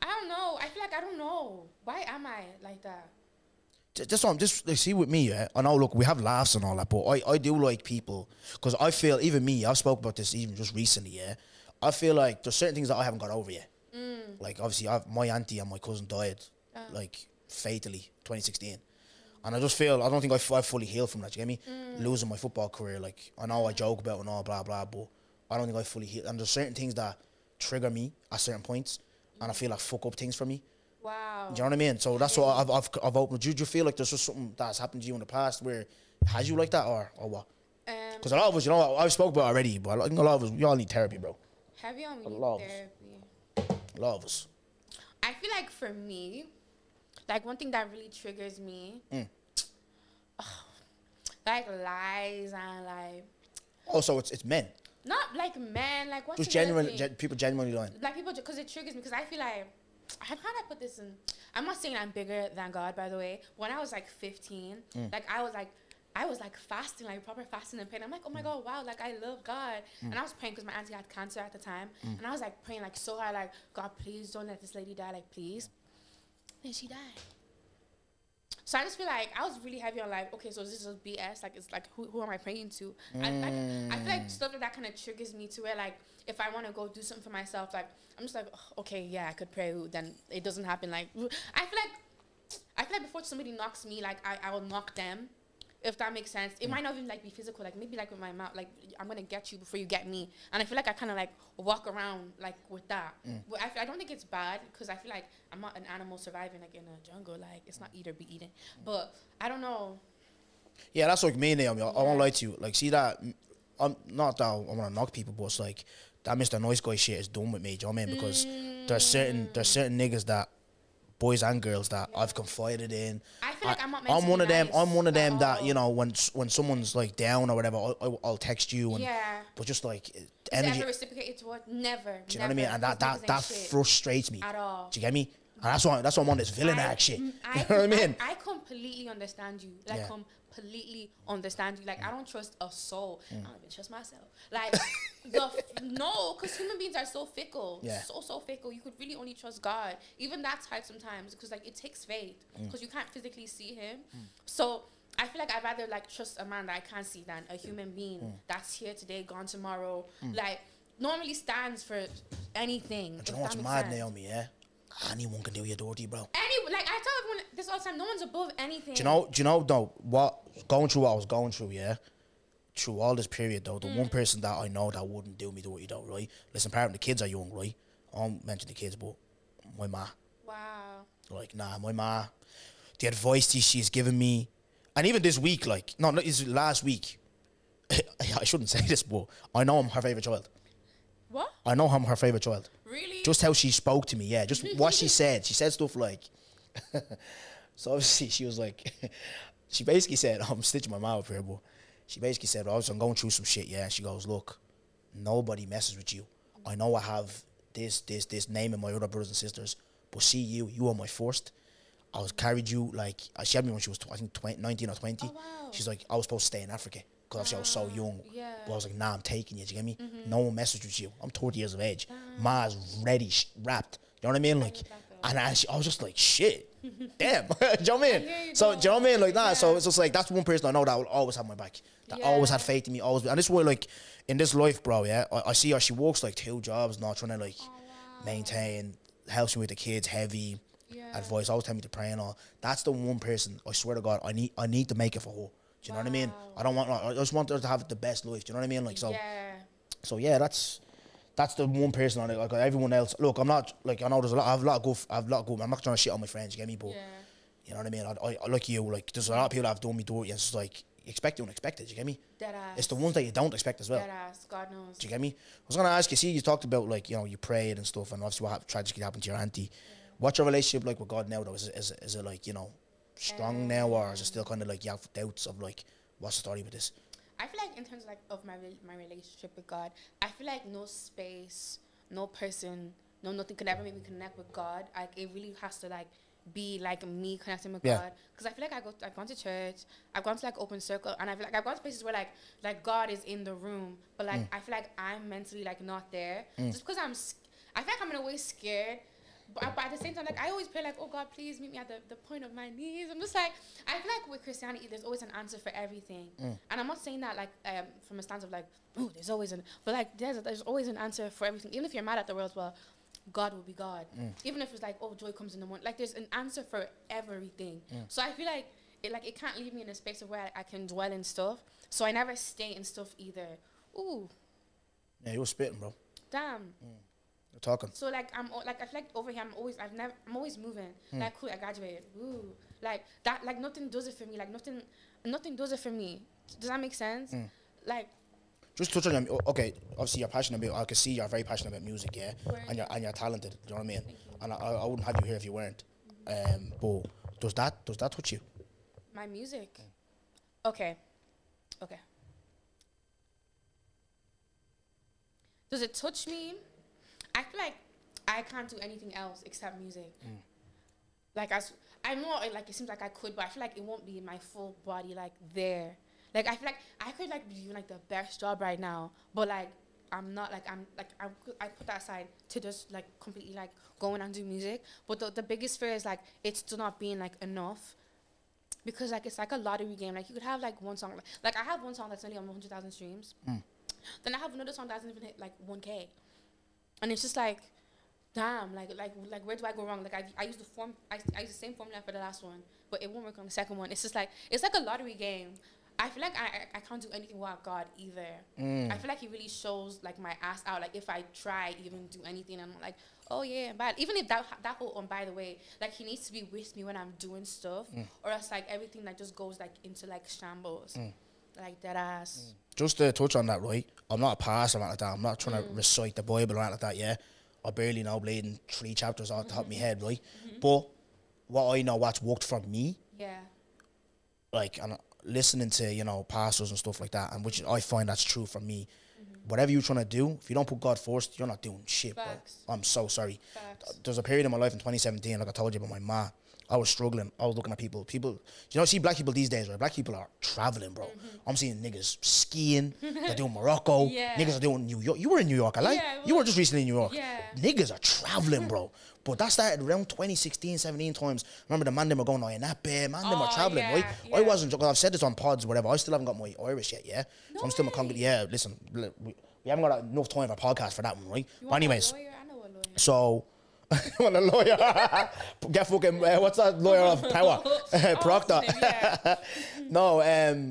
I don't know. I feel like I don't know. Why am I like that? Just what I'm just like, see with me, yeah. I know, look, we have laughs and all that, but I do like people because I feel even me. I've spoke about this even just recently, yeah. I feel like there's certain things that I haven't got over yet. Like obviously, my auntie and my cousin died, like fatally, 2016, and I just feel I don't think I fully healed from that. You get me? Losing my football career, like I know I joke about it and all blah blah, but I don't think I fully healed. And there's certain things that trigger me at certain points, and I feel like fuck up things for me. Wow. Do you know what I mean? So that's what I've opened. Do you feel like there's just something that's happened to you in the past where has you like that or what? Because a lot of us, you know, I've spoke about it already, but I think a lot of us, we all need therapy, bro. Have you on A lot of us. therapy? A lot of us. I feel like for me, like one thing that really triggers me, like lies and like. Oh, so it's men. Not like men, like what's Just the other genuine, thing? people genuinely lying. Like people, because it triggers me. Because I feel like, how can I put this in? I'm not saying I'm bigger than God, by the way. When I was like 15, like I was like fasting, like proper fasting and praying. I'm like, oh my God, wow, like I love God. And I was praying because my auntie had cancer at the time. And I was like praying like so hard, like, God, please don't let this lady die, like please. Then she died. So I just feel like I was really heavy on like, okay, so this is just BS. Like, it's like, who am I praying to? And like, I feel like stuff like that kind of triggers me to where like, if I want to go do something for myself, like, I'm just like, oh, okay, yeah, I could pray. Then it doesn't happen. Like, I feel like before somebody knocks me, like, I will knock them. If that makes sense. It might not even like be physical, like maybe like with my mouth, like I'm gonna get you before you get me. And I feel like I kind of like walk around like with that. But I don't think it's bad because I feel like I'm not an animal surviving like in a jungle. Like it's not eat or be eaten. But I don't know. Yeah, that's like me, Naomi. I won't lie to you. Like, see that, I'm not that I want to knock people, but it's like that Mr. Nice Guy shit is done with me. Do you know what I mean? Because there's certain niggas that, boys and girls that I've confided in. I feel like I'm not meant I'm to one be of them. nice I'm one of at them that, all. you know, when someone's like down or whatever, I'll text you and Yeah. but just like Is it energy. ever reciprocated toward? Never. Do you know what I mean? And that frustrates me. At all. Do you get me? And that's why I'm on this villain act shit. You I, know what I mean? I completely understand you. Like, Yeah. completely understand you. Like, I don't trust a soul. I don't even trust myself. Like, no, because human beings are so fickle. Yeah. So fickle. You could really only trust God. Even that's hard sometimes because, like, it takes faith because you can't physically see him. So, I feel like I'd rather, like, trust a man that I can't see than a human being that's here today, gone tomorrow. Like, normally stands for anything. Do you if know what's that makes mad, sense. Naomi? Yeah, anyone can do you dirty, bro. Like I tell everyone this all the time, no one's above anything. Do you know though what I was going through, yeah? Through all this period though, the one person that I know that wouldn't do me dirty though, right? Listen, apparently the kids are young, right? I won't mention the kids, but my ma. Wow. Like, nah, my ma, the advice she's given me, and even this week, like, no, it's last week. I shouldn't say this, but I know I'm her favourite child. What? I know I'm her favourite child. Really? Just how she spoke to me, yeah. Just what she said. She said stuff like, so obviously she was like, she basically said, I'm stitching my mouth here, but she basically said, oh, I'm going through some shit, yeah. And she goes, look, nobody messes with you. I know I have this name in my other brothers and sisters, but see you are my first. I was carried you, like, she had me when she was, I think, 19 or 20. Oh, wow. She's like, I was supposed to stay in Africa because obviously I was so young. Yeah. But I was like, nah, I'm taking you, do you get me? No one messes with you. I'm 30 years of age. Ma's ready, wrapped. You know what I mean? Like, and I was just like, shit. Damn. Do you know what I mean? So, do you know what I mean? Like, nah, so it's just like, that's one person I know that will always have my back. That always had faith in me, always. And this is why, like, in this life, bro, yeah, I see her, she works like 2 jobs now, trying to, like, maintain, helps me with the kids, heavy, advice, always tell me to pray and all. That's the one person, I swear to God, I need to make it for her. Do you know what I mean? I just want her to have the best life. Do you know what I mean? Like, so yeah, that's the one person on it. Like, everyone else, look, I'm not, like, I know there's I have a lot of good, I'm not trying to shit on my friends, you get me? But, you know what I mean? I like you, like, there's a lot of people that have done me dirty, and it's just like, expect the unexpected, you get me? Deadass. It's the ones that you don't expect as well. Deadass, God knows. Do you get me? I was going to ask you, see, you talked about, like, you know, you prayed and stuff, and obviously what tragically happened to your auntie. What's your relationship like with God now, though? Is it like, you know, strong now, or is it still kind of like you have doubts of, like, what's the story with this? I feel like in terms of, like, of my relationship with God, I feel like no space, no person no, nothing could ever make me connect with God. Like it really has to like be like me connecting with Yeah. God. Because I feel like I've gone to church, I've gone to like open circle, and I feel like I've gone to places where like God is in the room, but like I feel like I'm mentally like not there, just because I feel like I'm in a way scared. But at the same time, like I always pray, like, oh God, please meet me at the point of my knees. I'm just like, I feel like with Christianity, there's always an answer for everything. And I'm not saying that like from a stance of like, oh, there's always but like there's always an answer for everything. Even if you're mad at the world, well, God will be God. Even if it's like, oh, joy comes in the morning. Like there's an answer for everything. So I feel like it can't leave me in a space of where I can dwell in stuff. So I never stay in stuff either. Ooh. Yeah, you were spitting, bro. Damn. You're talking. So like I feel like over here I'm always moving. Like cool, I graduated. Ooh. Like that, like nothing does it for me. Like nothing does it for me. Does that make sense? Like Just touch on your, okay, obviously you're passionate about, I can see you're very passionate about music, yeah? Word. And you're talented, do you know what I mean? Thank you. And I wouldn't have you here if you weren't. But does that touch you? my music. Okay. Does it touch me? I feel like I can't do anything else except music. Like I know, like it seems like I could, but I feel like it won't be my full body like there. Like I feel like I could like be doing like the best job right now, but like I'm not like I put that aside to just like completely like go in and do music. But the biggest fear is like it's still not being like enough, because like it's like a lottery game. Like you could have like one song, like I have one song that's only on 100,000 streams. Then I have another song that hasn't even hit like 1K, and it's just like, damn, like where do I go wrong? Like I used I used the same formula for the last one, but it won't work on the second one. It's just like it's like a lottery game. I feel like I can't do anything without God either. I feel like He really shows like my ass out. Like if I try even do anything, I'm like, oh yeah, I'm bad. Even if that whole by the way, like He needs to be with me when I'm doing stuff, or else like everything like just goes like into like shambles, like that ass. Just to touch on that, right? I'm not a pastor or anything like that. I'm not trying to recite the Bible or anything like that, yeah? I barely know bleeding 3 chapters off the top of my head, right? But what I know, what's worked for me, Yeah. like, and listening to, you know, pastors and stuff like that, and which I find that's true for me. Whatever you're trying to do, if you don't put God first, you're not doing shit, Facts. bro. I'm so sorry. Facts. There's a period in my life in 2017, like I told you about my ma. I was struggling. I was looking at people, you know, see black people these days, right? Black people are traveling, bro. I'm seeing niggas skiing. They're doing Morocco. Yeah. Niggas are doing New York. You were in New York, I like. Yeah, I You were was. just recently in New York. Yeah. Niggas are traveling, bro. But that started around 2016, 17 times. Remember the man them were going, oh, in that bed, man them were Oh, traveling, yeah, right? yeah. I wasn't, I've said this on pods, whatever. I still haven't got my Irish yet, yeah? No So I'm still my way. yeah, listen, we haven't got enough time for a podcast for that one, right? You But want anyways, a lawyer? I know a lawyer. so, want a lawyer? Get fucking, what's that lawyer of power? Proctor. Him, yeah. No,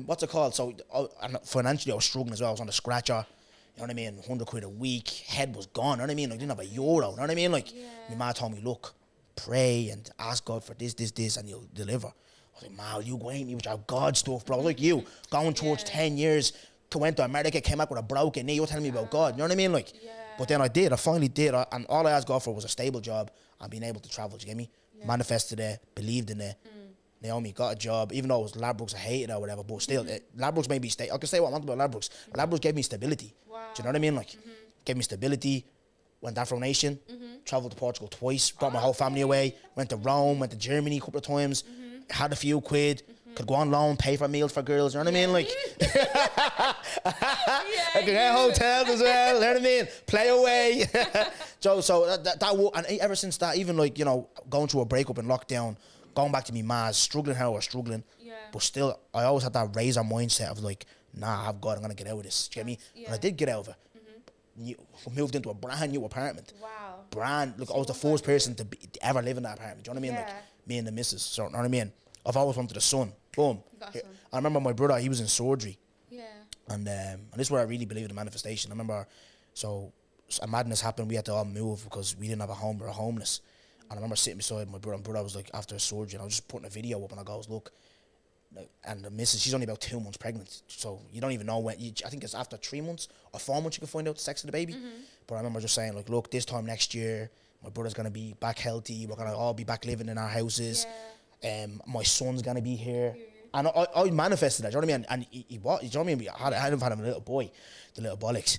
what's it called? So, and financially, I was struggling as well. I was on the scratcher. You know what I mean? 100 quid a week. Head was gone. You know what I mean? Like, I didn't have a euro. You know what I mean? Like, my mom told me, look, pray and ask God for this, and He'll deliver. I was like, man, you go ain't me with your God stuff, bro. Like you, going towards 10 years, went to America, came back with a broken knee. You're telling me about God. You know what I mean? Like, but then I finally did. And all I asked God for was a stable job and being able to travel. Do you get me? Manifested it, believed in it. Naomi got a job, even though it was Ladbrokes, I hated it or whatever, but still, Ladbrokes made me stay. I can say what I want about Ladbrokes. Ladbrokes gave me stability. Wow. Do you know what I mean? Like, gave me stability. Went Afro Nation, traveled to Portugal twice, brought my whole family away, went to Rome, went to Germany a couple of times, had a few quid, could go on loan, pay for meals for girls, you know what I mean? Like, I could get hotels as well, you know what I mean? Play away. so that and ever since that, even like, you know, going through a breakup and lockdown, going back to me ma's, struggling how I was struggling, but still, I always had that razor mindset of like, nah, I have God, I'm going to get out of this, do you get me? And I did get out of it. Moved into a brand new apartment. Wow. Look, I was the first person to ever live in that apartment. Do you know what I mean? Yeah. Like, me and the missus, so, you know what I mean? I've always wanted a son. Boom. Got a son. I remember my brother, he was in surgery. Yeah. And this is where I really believe in the manifestation. I remember, so a madness happened. We had to all move because we didn't have a home. We were homeless. And I remember sitting beside my brother. And brother was like, after surgery, and I was just putting a video up, and I goes, look, and the missus, she's only about 2 months pregnant. So you don't even know when. I think it's after 3 months or 4 months you can find out the sex of the baby. But I remember just saying, like, look, this time next year, my brother's going to be back healthy. We're going to all be back living in our houses. My son's going to be here. And I manifested that, do you know what I mean? And he what? Do you know what I mean? I had him a little boy, the little bollocks.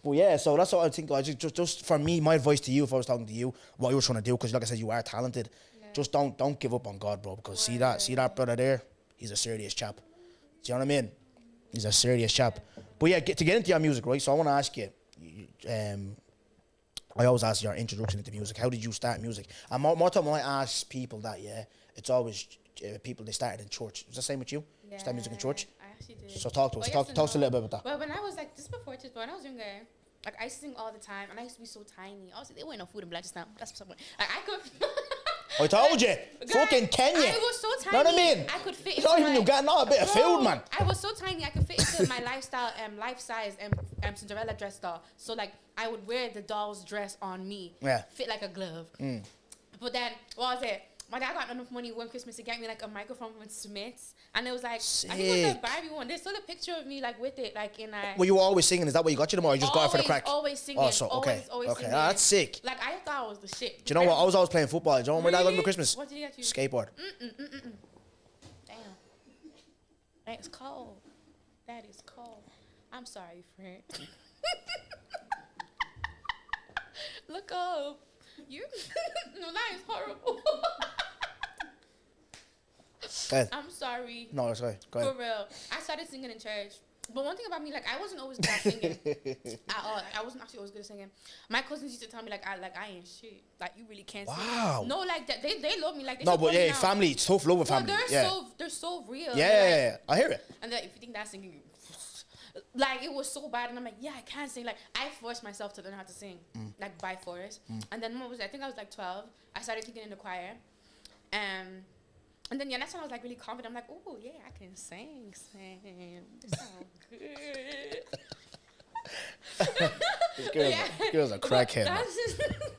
But yeah, so that's what I think. Like, just for me, my advice to you, if I was talking to you, what you were trying to do, because like I said, you are talented. Yeah. Just don't give up on God, bro. Because see that brother there, he's a serious chap. Do you know what I mean? He's a serious chap. But yeah, to get into your music, right? So I want to ask you. I always ask your introduction into music. How did you start music? And more time when I ask people that, yeah, it's always people they started in church. Is that the same with you? Yeah, Start music in church? I actually did. So talk to us. Well, Talk to us a little bit about that. Well, when I was like, this before church, but when I was younger, like I used to sing all the time, and I used to be so tiny. Obviously, there wasn't no food in Blanchardstown. That's something. Like I could. I told you, fucking Kenya. I was so tiny. Know what I mean? I could fit It's not into even you getting out a bit of food, man. I was so tiny. I could fit into my lifestyle, life size, Cinderella dress style. So like, I would wear the doll's dress on me. Yeah. Fit like a glove. But then, what was it? My dad got enough money one Christmas to get me like a microphone from Smith's, and it was like, I think it was a Barbie one. There's still a picture of me like with it, like in a. Were you always singing? Is that what you got you them, or you just got it for the crack? Always singing. Oh, so okay, always okay, singing. that's sick. Like I thought I was the shit. Do you know what? I was always playing football. Do you know what my dad got me for Christmas? What did he get you? Skateboard. Damn. That's cold. That is cold. I'm sorry, friend. Look up. You. No, that is horrible. I'm sorry. No, that's right. Go ahead. For real. I started singing in church. But one thing about me, like, I wasn't always good at singing at all. Like, I wasn't actually always good at singing. My cousins used to tell me, like, I ain't shit. Like, you really can't sing. Wow. No, like, that. They love me. Like, they No, support but me yeah, now. family, it's tough love with family. They're so real. Yeah, I hear it. And then if you think that's singing, like it was so bad, and I'm like, yeah, I can't sing. Like I forced myself to learn how to sing, like by force. And then what was it? I think I was like 12. I started singing in the choir, and then yeah, that's when I was like really confident. I'm like, oh yeah, I can sing. This sounds good. This girl's a crackhead.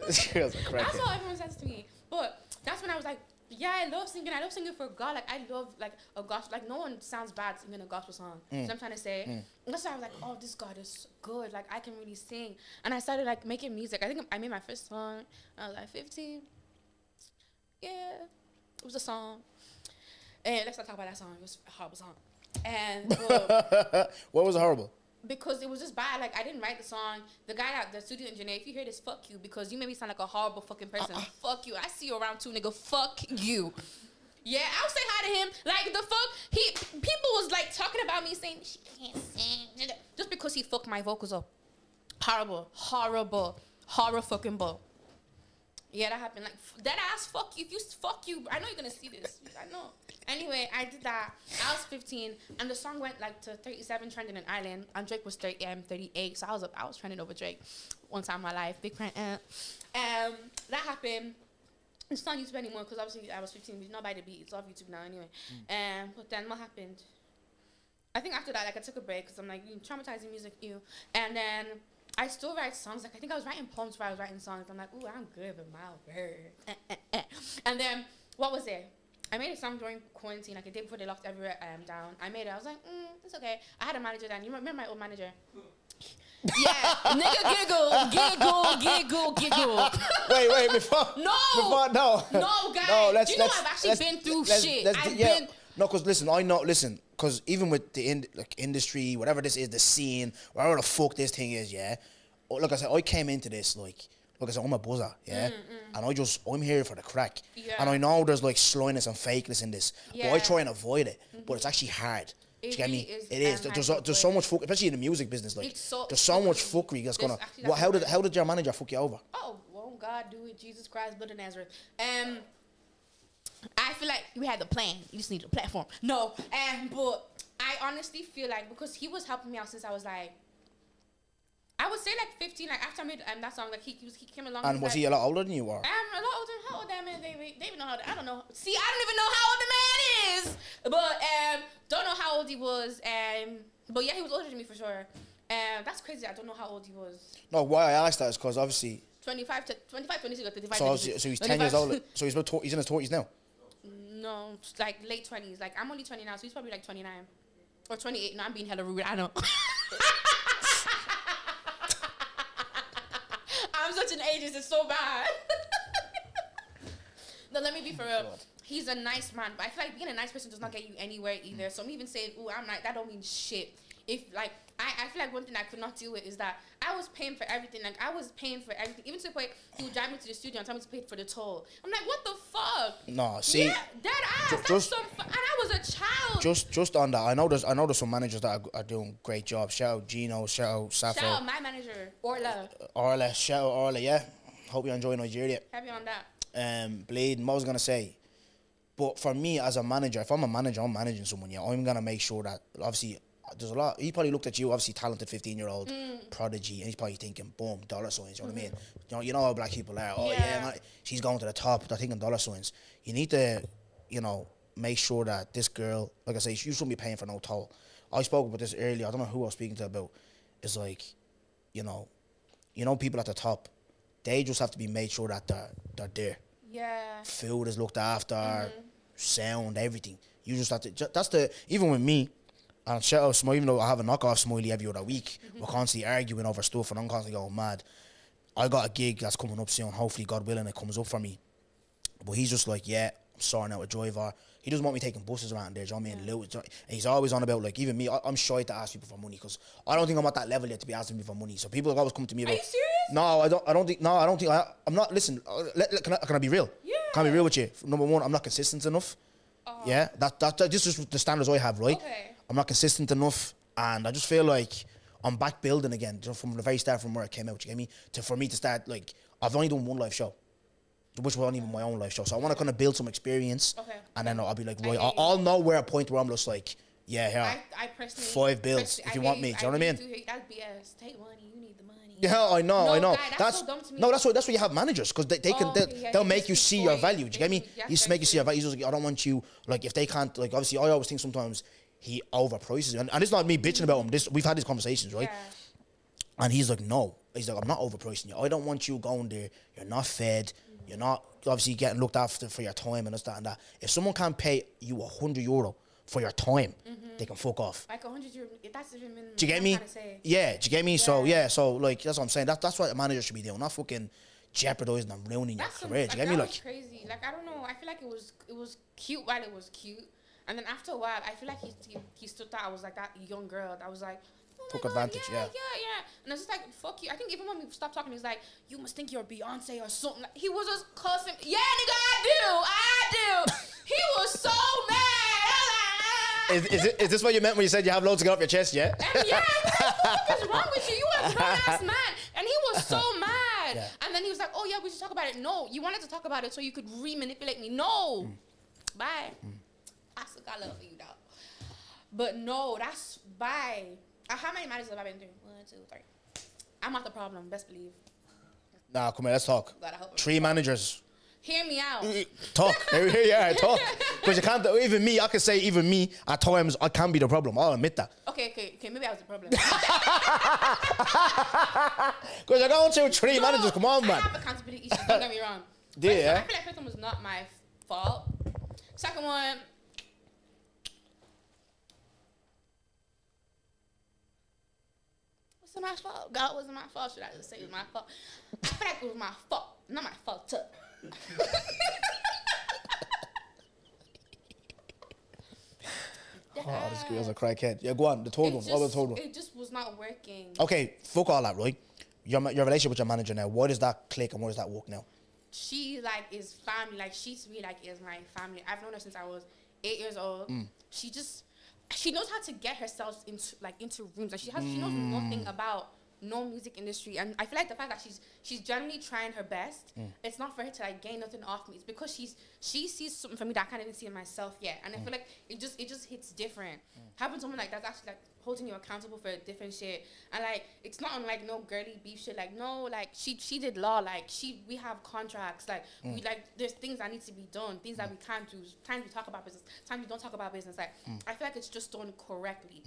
This girl's a That's crackhead. all everyone says to me. But that's when I was like, yeah, I love singing. I love singing for God. Like, I love, like, a gospel. Like, no one sounds bad singing a gospel song. You know what I'm trying to say? And that's why I was like, oh, this God is good. Like, I can really sing. And I started, like, making music. I think I made my first song when I was, like, 15. Yeah. It was a song. And let's not talk about that song. It was a horrible song. And, What was horrible? because it was just bad. Like, I didn't write the song. The guy, the studio engineer, if you hear this, fuck you, because you made me sound like a horrible fucking person. Fuck you. I see you around too, nigga. Fuck you. Yeah, I'll say hi to him. Like, the fuck, people was, like, talking about me saying, she can't sing. Just because he fucked my vocals up. Horrible. Horror fucking bull. Yeah, that happened. Like, that ass, fuck you. If you, fuck you. I know you're going to see this. I know. Anyway, I did that. I was 15, and the song went, like, to 37, trending in Ireland, and Drake was 38, so I was trending over Drake one time in my life. Big prank. That happened. It's not on YouTube anymore, because obviously I was 15. We did not buy the beat. It's off YouTube now anyway. But then what happened? I think after that, like, I took a break, because I'm, like, traumatizing music, and then I still write songs. Like, I think I was writing poems while I was writing songs. I'm like, ooh, I'm good with my words. And then, what was it? I made a song during quarantine, like a day before they locked everywhere down. I made it. I was like, it's okay. I had a manager then. You remember my old manager? Yeah. Nigga giggle. Wait, before. No, guys. No, Do you know I've actually been through shit? No, because listen, because even with the industry, whatever this is, the scene, whatever the fuck this thing is, yeah. Like I said, I came into this like I said, I'm a buzzer, yeah, and I'm here for the crack, and I know there's like slyness and fakeness in this, but I try and avoid it, but it's actually hard. Do you get me? It is. There's so much fuck, especially in the music business. Like, there's so much fuckery that's gonna. How did your manager fuck you over? Oh, won't God do it? Jesus Christ, blood of Nazareth. I feel like we had the plan. You just need a platform. No, but I honestly feel like because he was helping me out since I was like, I would say like 15. Like after I made that song, like he came along. And was he a lot older than you or? I'm a lot older. How old that man? They even know how. I don't know. See, I don't even know how old the man is. But don't know how old he was. But yeah, he was older than me for sure. That's crazy. I don't know how old he was. No, why I asked that is because obviously 25, 26, 35. So he's 10 years older. So he's in his 20s now. No, like late 20s. Like I'm only 20 now, so he's probably like 29 or 28. No, I'm being hella rude. I know. I'm such an ageist. It's so bad. No, let me be for real. He's a nice man, but I feel like being a nice person does not get you anywhere either. So me even saying, "Ooh, I'm nice," that don't mean shit. if like I feel like one thing I could not deal with is that I was paying for everything. Like I was paying for everything, even to the point he would drive me to the studio and tell me to pay for the toll. I'm like, what the fuck? No, see, yeah, dead ass. That's some and I was a child. Just on that, I know there's some managers that are doing great jobs. Shout out Gino, shout out Safo. Shout out my manager, Orla, shout out Orla, yeah. Hope you enjoy Nigeria. Happy on that. Blade, what I was gonna say. But for me as a manager, if I'm a manager, I'm managing someone, yeah, I'm gonna make sure that obviously there's a lot. He probably looked at you, obviously talented 15-year-old prodigy, and he's probably thinking, boom, dollar signs. You know what I mean? You know how black people are. Oh yeah, man, she's going to the top. They're thinking dollar signs. You need to, make sure that this girl, like I say, you shouldn't be paying for no toll. I spoke about this earlier. I don't know who I was speaking to about. It's like, people at the top, they just have to be made sure that they're there. Yeah. Food is looked after, sound, everything. You just have to. Even with me. And shout out Smiley, even though I have a knockoff Smiley every other week, we're constantly arguing over stuff and I'm constantly going mad. I got a gig that's coming up soon. Hopefully, God willing, it comes up for me. But he's just like, yeah, I'm sorting out a driver. He doesn't want me taking buses around there, do you know what I mean? And he's always on about, like, even me, I'm shy to ask people for money because I don't think I'm at that level yet to be asking me for money. So people always come to me about... Are you serious? I'm not, listen, can I be real? Yeah. Can I be real with you? Number one, I'm not consistent enough. Yeah, this is the standards I have, right? Okay. I'm not consistent enough, and I just feel like I'm back building again from the very start from where I came out. You get me? For me to start, like, I've only done one live show, which wasn't even my own live show. So I want to kind of build some experience, and then I'll be like, right, I'll know where a point where I'm just like, yeah, here, I personally 5 bills if you want me. Do you know what I mean? That's BS. Take money. You need the money. Yeah, I know. God, that's so dumb to me. No, that's why you have managers, because they'll make you see your value. Do you get me? You make you see your value. He's like, I don't want you, like, if they can't, like, obviously I always think sometimes he overprices, and it's not me bitching about him. We've had these conversations, right? Yeah. And he's like, no. He's like, I'm not overpricing you. I don't want you going there. You're not fed. You're not obviously getting looked after for your time and this, that, and that. If someone can't pay you €100 for your time, they can fuck off. Like €100, that's the minimum. Do you get me? Yeah, do you get me? Yeah. So like that's what I'm saying. That's what a manager should be doing, not fucking jeopardizing and ruining your career. Do you get me? Like crazy. Like I don't know. I feel like it was cute while it was cute. And then after a while, I feel like he still thought I was like that young girl that was like, oh took advantage, yeah. And I was just like, fuck you. I think even when we stopped talking, he was like, you must think you're Beyonce or something. Like, he was just cussing. Yeah, nigga, I do. He was so mad. Is this what you meant when you said you have loads to get off your chest, yeah? And yeah, what the fuck is wrong with you? You a grown-ass man. And he was so mad. Yeah. And then he was like, oh, yeah, we should talk about it. No, you wanted to talk about it so you could re-manipulate me. No. Bye. I still got love for you, dog. But no, that's bye. How many marriages have I been through? 1, 2, 3. I'm not the problem, best believe. Nah, come here, let's talk. 3 managers. Hear me out. Talk. Here you are, talk. Because you can't, I can say even me, at times, I can be the problem. I'll admit that. Okay, maybe I was the problem. Because you're going through 3 managers, come on, man. I have accountability issues, don't get me wrong. Yeah. I feel like first one was not my fault. Second one, was it my fault? God, wasn't my fault. Should I just say it was my fault? I feel like it was my fault, not my fault too. Oh, this girl's a crackhead. Yeah, go on. The third one. What was the third one? It just was not working. Okay, fuck all that, right? Your relationship with your manager now, what does that click and what does that work now? She, like, is family. Like, she to me, like, is my family. I've known her since I was 8 years old. She knows how to get herself into rooms. Like, she knows nothing about no music industry. And I feel like the fact that she's generally trying her best, it's not for her to, like, gain nothing off me. It's because she sees something for me that I can't even see in myself yet. And I feel like it just hits different. Having someone like that's actually, like, holding you accountable for different shit. And, like, it's not on, like, no girly beef shit. Like, no, like, she did law. Like, we have contracts. Like, we, like, there's things that need to be done. Things that we can't do. Times we talk about business. Times we don't talk about business. Like, I feel like it's just done correctly.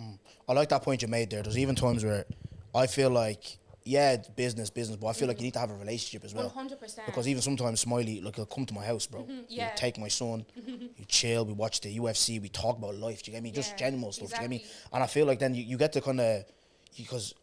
I like that point you made there. There's even times where I feel like, yeah, it's business, but I feel like you need to have a relationship as well. 100%. Because even sometimes Smiley, like, he'll come to my house, bro. Yeah. You take my son, you chill, we watch the UFC, we talk about life, do you get me? Just general stuff, do you get me? And I feel like then you get to kind of, because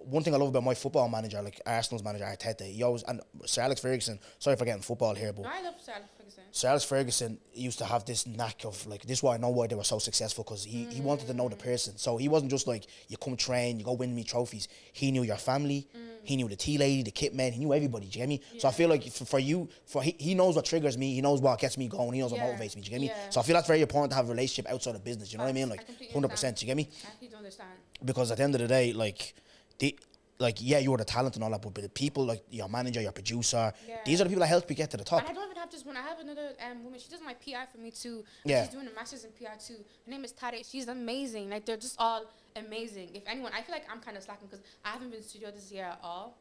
one thing I love about my football manager, like Arsenal's manager Arteta, he always, and Sir Alex Ferguson. Sorry for getting football here, but No, I love Sir Alex Ferguson. Sir Alex Ferguson used to have this knack of like, this is why I know why they were so successful, because he wanted to know the person. So he wasn't just like, you come train, you go win me trophies. He knew your family, he knew the tea lady, the kit man, he knew everybody. Do you get me? So I feel like for you, he knows what triggers me, he knows what gets me going, he knows what motivates me. Do you get me? Yeah. So I feel that's very important to have a relationship outside of business. You know what I mean? Like completely 100%. understand. Do you get me? I completely understand. Because at the end of the day, yeah, you're the talent and all that, but the people, like your manager, your producer, these are the people that help you get to the top. And I don't even have just one. I have another woman. She does my PR for me too. Yeah. She's doing a master's in PR too. Her name is Tade. She's amazing. Like, they're just all amazing. If anyone, I feel like I'm kind of slacking because I haven't been in studio this year at all.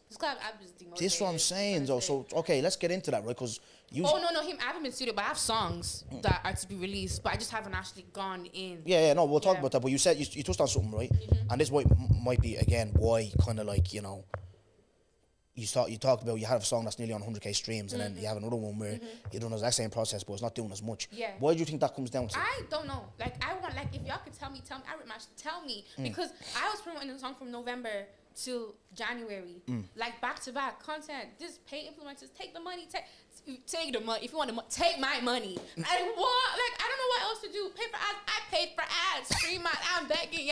It's because I'm just demotivated. This is what I'm saying, though. So, okay, let's get into that, right? Because you... Oh, no, I haven't been in studio, but I have songs that are to be released, but I just haven't actually gone in. Yeah, no, we'll talk about that. But you said, you touched on something, right? And this might be, again, why kind of like, you know, you talked about you have a song that's nearly on 100k streams, and then you have another one where you're doing the exact same process, but it's not doing as much. Yeah. Why do you think that comes down to? I don't know. Like, I want, like, if y'all could tell me, I would match, tell me. Because I was promoting the song from November till January. Like, back-to-back content. Just pay influencers, take the money, take the money. If you want the money, take my money. And what? Like, I don't know what else to do. Pay for ads. I paid for ads. Stream my, I'm begging.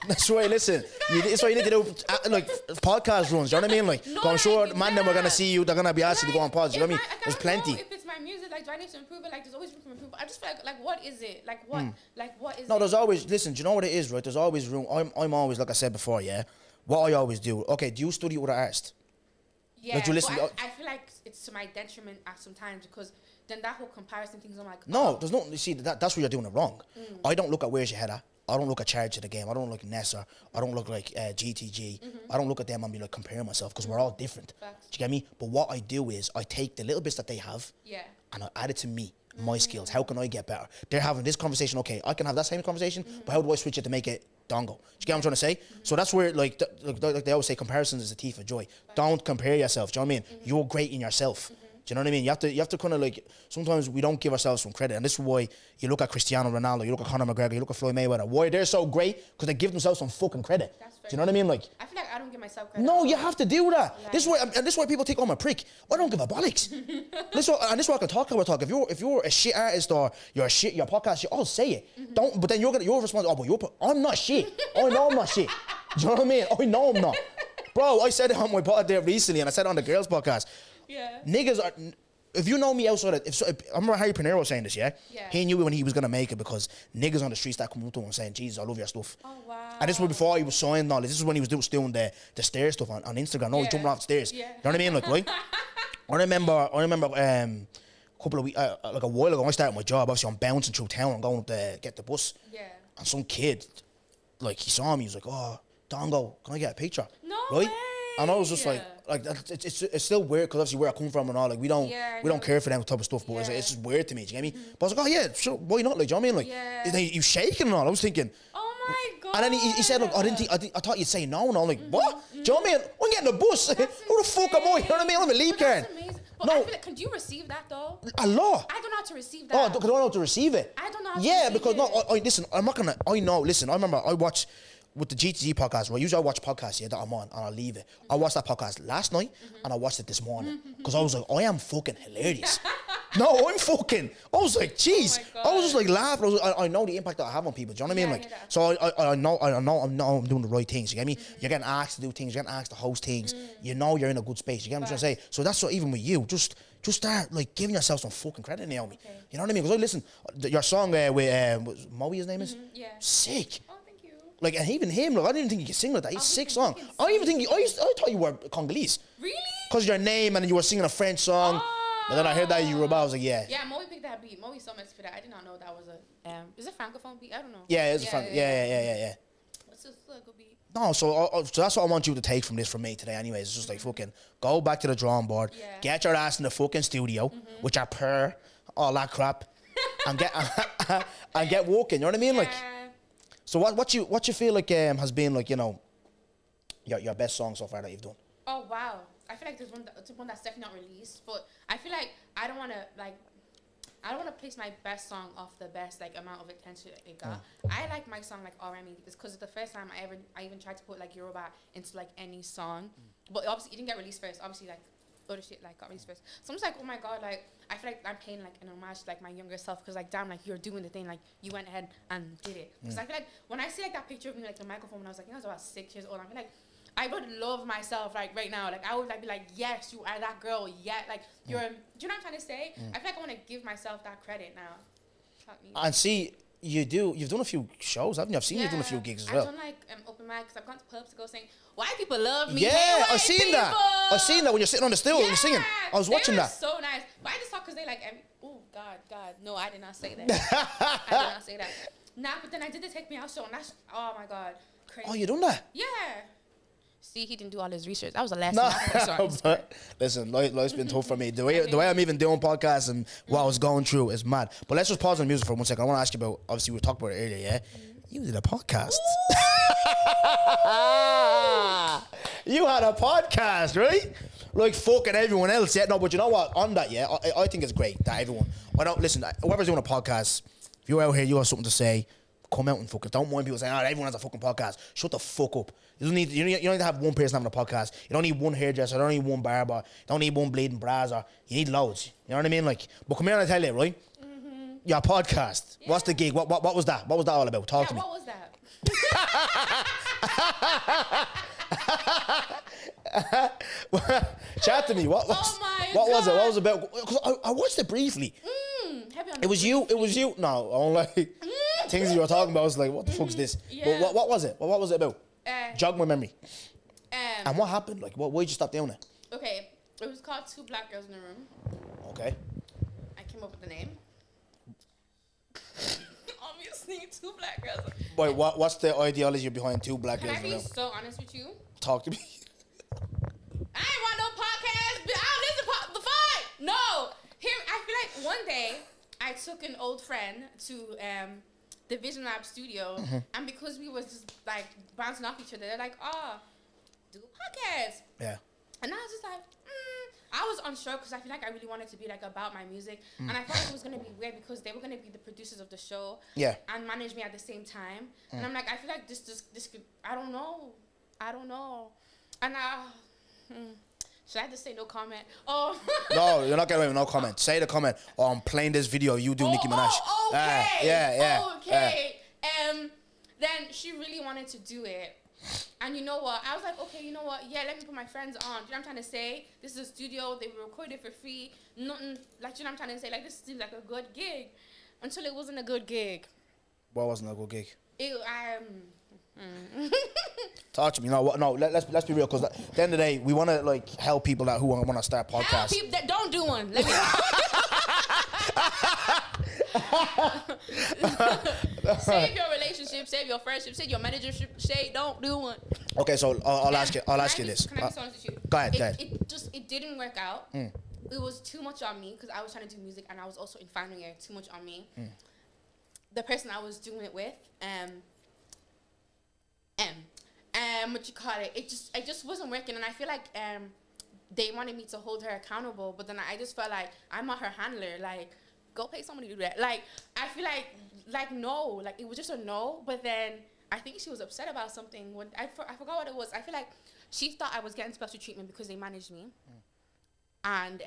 That's why, listen, that's why you need to do, like, podcast runs, you know what I mean? Like, No, I'm sure, like, man, them are going to see you, they're going to be asking you to go on pods, you know what I mean? I There's gotta plenty. know if it's my music, like, do I need to improve it? Like, there's always room for improvement. I just feel like, what is it? Like, what? Like, what is No, it? there's always, listen, do you know what it is, right? There's always room. I'm always, like I said before, yeah? What I always do, okay, do you study with an artist? Yeah, Like, you listen but I feel like it's to my detriment at some times because then that whole comparison things, I'm like, No, there's no, you see, that's where you're doing it wrong. I don't look at where's your head at. I don't look at Charge of the Game. I don't look at Nessa. I don't look like GTG. I don't look at them and be like comparing myself because we're all different. Facts. Do you get me? But what I do is I take the little bits that they have yeah. and I add it to me, my skills. How can I get better? They're having this conversation. Okay, I can have that same conversation, but how do I switch it to make it dongo? Do you get what I'm trying to say? So that's where, like they always say, comparisons is a thief of joy. Don't compare yourself. Do you know what I mean? You're great in yourself. Do you know what I mean? You have to kind of like, sometimes we don't give ourselves some credit. And this is why you look at Cristiano Ronaldo, you look at Conor McGregor, you look at Floyd Mayweather. Why they're so great? Because they give themselves some fucking credit. That's Do you know what I mean? Like, I feel like I don't give myself credit. no, you have to do that. Like, This is why people think I'm a prick. I don't give a bollocks. this is what I can talk about. Talk. If you're a shit artist or you're a shit, your podcast shit, I'll say it. Don't. But then you're responsible. Oh, but I'm not shit. I know I'm not shit. Do you know what I mean? I know I'm not. Bro, I said it on my pod there recently, and I said it on the girls' podcast. Yeah. Niggas are. If you know me outside of, I remember Harry Pinero was saying this, yeah? Yeah. He knew when he was going to make it because niggas on the streets that come up to him saying, Jesus, I love your stuff. Oh, wow. And this was before he was signed and all this. This is when he was doing the stair stuff on Instagram. No, he Yeah. jumping off the stairs. Yeah. You know what I mean? Like, right? I remember a couple of weeks, like a while ago, I started my job. Obviously, I'm bouncing through town and going to get the bus. Yeah. And some kid, like, he saw me, he was like, oh, Dongo, can I get a picture? No right? way. And I was just like it's still weird because obviously where I come from and all, like we don't care for them type of stuff, but it's just weird to me. Do you get me? But I was like, oh yeah, sure, why not? Like, do you know what I mean? Like, Yeah. then you shaking and all. I was thinking, Oh my god. and then he said, look, I thought you'd say no, and I'm like, what? Do you know what I mean? I'm getting the bus. Who the fuck am I? You know what I mean? I'm a leave But card. that's amazing. But No. I feel like, can you receive that though? A lot. I don't know how to receive that. Oh, because I don't know how to receive it. I don't know how to Yeah, receive because it. no, listen, I'm not gonna. I know. Listen, I remember I watched with the GTG podcast. Right, usually I watch podcasts that I'm on and I leave it. I watched that podcast last night and I watched it this morning because I was like, I am fucking hilarious. No, I'm fucking. I was like, jeez. Oh I was just like laughing. I know the impact that I have on people. Do you know what I mean? Yeah, I Like, hear that. so I know I'm doing the right things. You get me? You're getting asked to do things. You're getting asked to host things. You know you're in a good space. You get what I'm trying to say? So that's what even with you, just start like giving yourself some fucking credit, Naomi. Okay. You know what I mean? Because I listen, your song with Moe, his name is Yeah. sick. Oh, thank you. Like, and even him, like, I didn't think he could sing like that. He's Oh, he sick can song. fucking I even sing. think I thought you were Congolese. Really? Because your name and you were singing a French song. But then I heard that Yoruba, I was like, yeah. Yeah, Moe picked that beat. Moe so much for that. I did not know that was a is it francophone beat? I don't know. Yeah, it's a French. Yeah. It's just a good beat. No, so that's what I want you to take from me today anyways. It's just like fucking go back to the drawing board, Yeah. get your ass in the fucking studio, with your purr, all that crap, and get walking, you know what I mean? Like, Yeah. so what you feel like has been like, you know, your best song so far that you've done? Oh wow. I feel like there's one that's definitely not released, but I feel like I don't want to like. I don't want to place my best song off the best like amount of attention it got. I like my song like R&B because it's the first time I even tried to put like Yoruba into like any song, but obviously it didn't get released first. Obviously like other shit like got released first. So I'm just like, oh my god, like I feel like I'm paying like an homage to like my younger self because like damn, like you're doing the thing, like you went ahead and did it. Because I feel like when I see like that picture of me like the microphone when I was like, I was about 6 years old, I feel like I would love myself like right now. Like I would like be like, yes, you are that girl. Yeah, like you're. Do you know what I'm trying to say? I feel like I want to give myself that credit now. Fuck me. And see, you've done a few shows, haven't you? I've seen you doing a few gigs as well. I've done like open mics. I've gone to pubs to go sing. White people love me. Yeah, hey, I've seen that. I've seen that when you're sitting on the stool and you're singing. I was watching that. So nice. But I just thought because they like, oh God, no, I did not say that. I did not say that. Nah, but then I did the Take Me Out show, and that's oh my God, crazy. Oh, you done that? Yeah. See, he didn't do all his research. That was the last thing I saw. But listen, life's been tough for me. The way I'm even doing podcasts and what I was going through is mad. But let's just pause on music for 1 second. I want to ask you about, obviously we talked about it earlier, yeah? You did a podcast. You had a podcast, right? Like fucking everyone else, yeah? No, but you know what? On that, yeah, I think it's great that everyone, listen, whoever's doing a podcast, if you're out here, you have something to say, come out and fucking, don't mind people saying, everyone has a fucking podcast. Shut the fuck up. You don't need to have one person having a podcast. You don't need one hairdresser. You don't need one barber. You don't need one bleeding brazzer. You need loads. You know what I mean? Like, but come here and I tell you, right? Your podcast. Yeah. What's the gig? What was that? What was that all about? Talk to me. What was that? Chat to me. What was it? What was it about? Because I watched it briefly. It was you. No, I'm like things you were talking about. I was like, what the fuck's this? Yeah. But what was it? What was it about? Jog my memory. And what happened? Like, why'd you stop doing it? Okay, it was called Two Black Girls in a Room. Okay. I came up with the name. Obviously, two black girls. Wait, what's the ideology behind Two Black Girls in a Room? Can I be so honest with you? Talk to me. I ain't want no podcast. But I don't listen to the fight. No. Here, I feel like one day I took an old friend to the Vision Lab studio, and because we was just like bouncing off each other, they're like, "Oh, do a podcast." Yeah. And I was just like, I was unsure because I feel like I really wanted to be like about my music, and I thought it was gonna be weird because they were gonna be the producers of the show, and manage me at the same time. And I'm like, I feel like this could, I don't know, and should I just say no comment? Oh. No, you're not getting away with no comment. Say the comment. Oh, I'm playing this video. You do Nicki Minaj. Okay. Yeah. Okay. Then she really wanted to do it. And you know what? I was like, okay, you know what? Yeah, let me put my friends on. Do you know what I'm trying to say? This is a studio. They recorded it for free. Nothing, like, you know what I'm trying to say? Like, this seems like a good gig. Until it wasn't a good gig. What wasn't a good gig? Talk to me. No, let's be real, because at the end of the day, we want to like help people who want to start podcasts. Help people that don't do one. Let me save your relationship, save your friendship, save your managership. Don't do one. Okay, so I'll ask you this. Can I be honest with you? Go ahead. It didn't work out. It was too much on me because I was trying to do music and I was also in final year. Too much on me. The person I was doing it with, what you call it? It just wasn't working, and I feel like they wanted me to hold her accountable, but then I just felt like I'm not her handler. Like, go pay somebody to do that. Like, I feel like no, like it was just a no. But then I think she was upset about something. When I forgot what it was. I feel like she thought I was getting special treatment because they managed me, and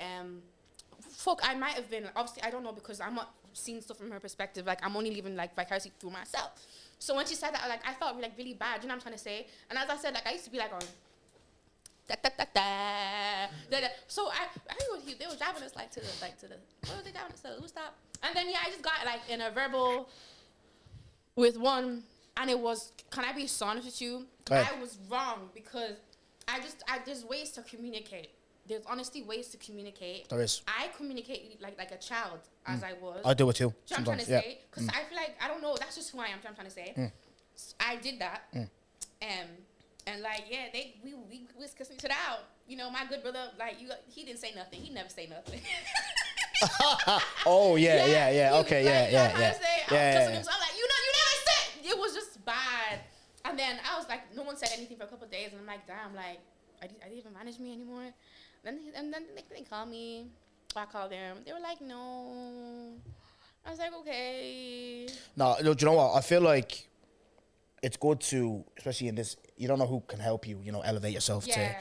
I might have been. Obviously, I don't know because I'm not seeing stuff from her perspective. Like, I'm only living like vicariously through myself. So when she said that, like, I felt like really bad. You know what I'm trying to say? And as I said, like, I used to be like on da da da da da. So they were driving us like to the what were they driving us to? Who stop? And then I just got like in a verbal with one, and it was, can I be honest with you? I was wrong because there's ways to communicate. There's honestly ways to communicate. There is. I communicate like a child as I was. I do it too. I'm trying to say, because I feel like, I don't know, that's just who I am. I'm trying to say. So I did that. And like, yeah, we was kissing each other out. You know, my good brother, like, he didn't say nothing. He never say nothing. Oh, yeah. Okay, yeah. I'm like, you never said. It was just bad. And then I was like, no one said anything for a couple of days. And I'm like, damn, like, I didn't even manage me anymore. And then they call me. I called them. They were like, no. I was like, okay. No, do you know what? I feel like it's good to, especially in this, you don't know who can help you, elevate yourself to. Yeah.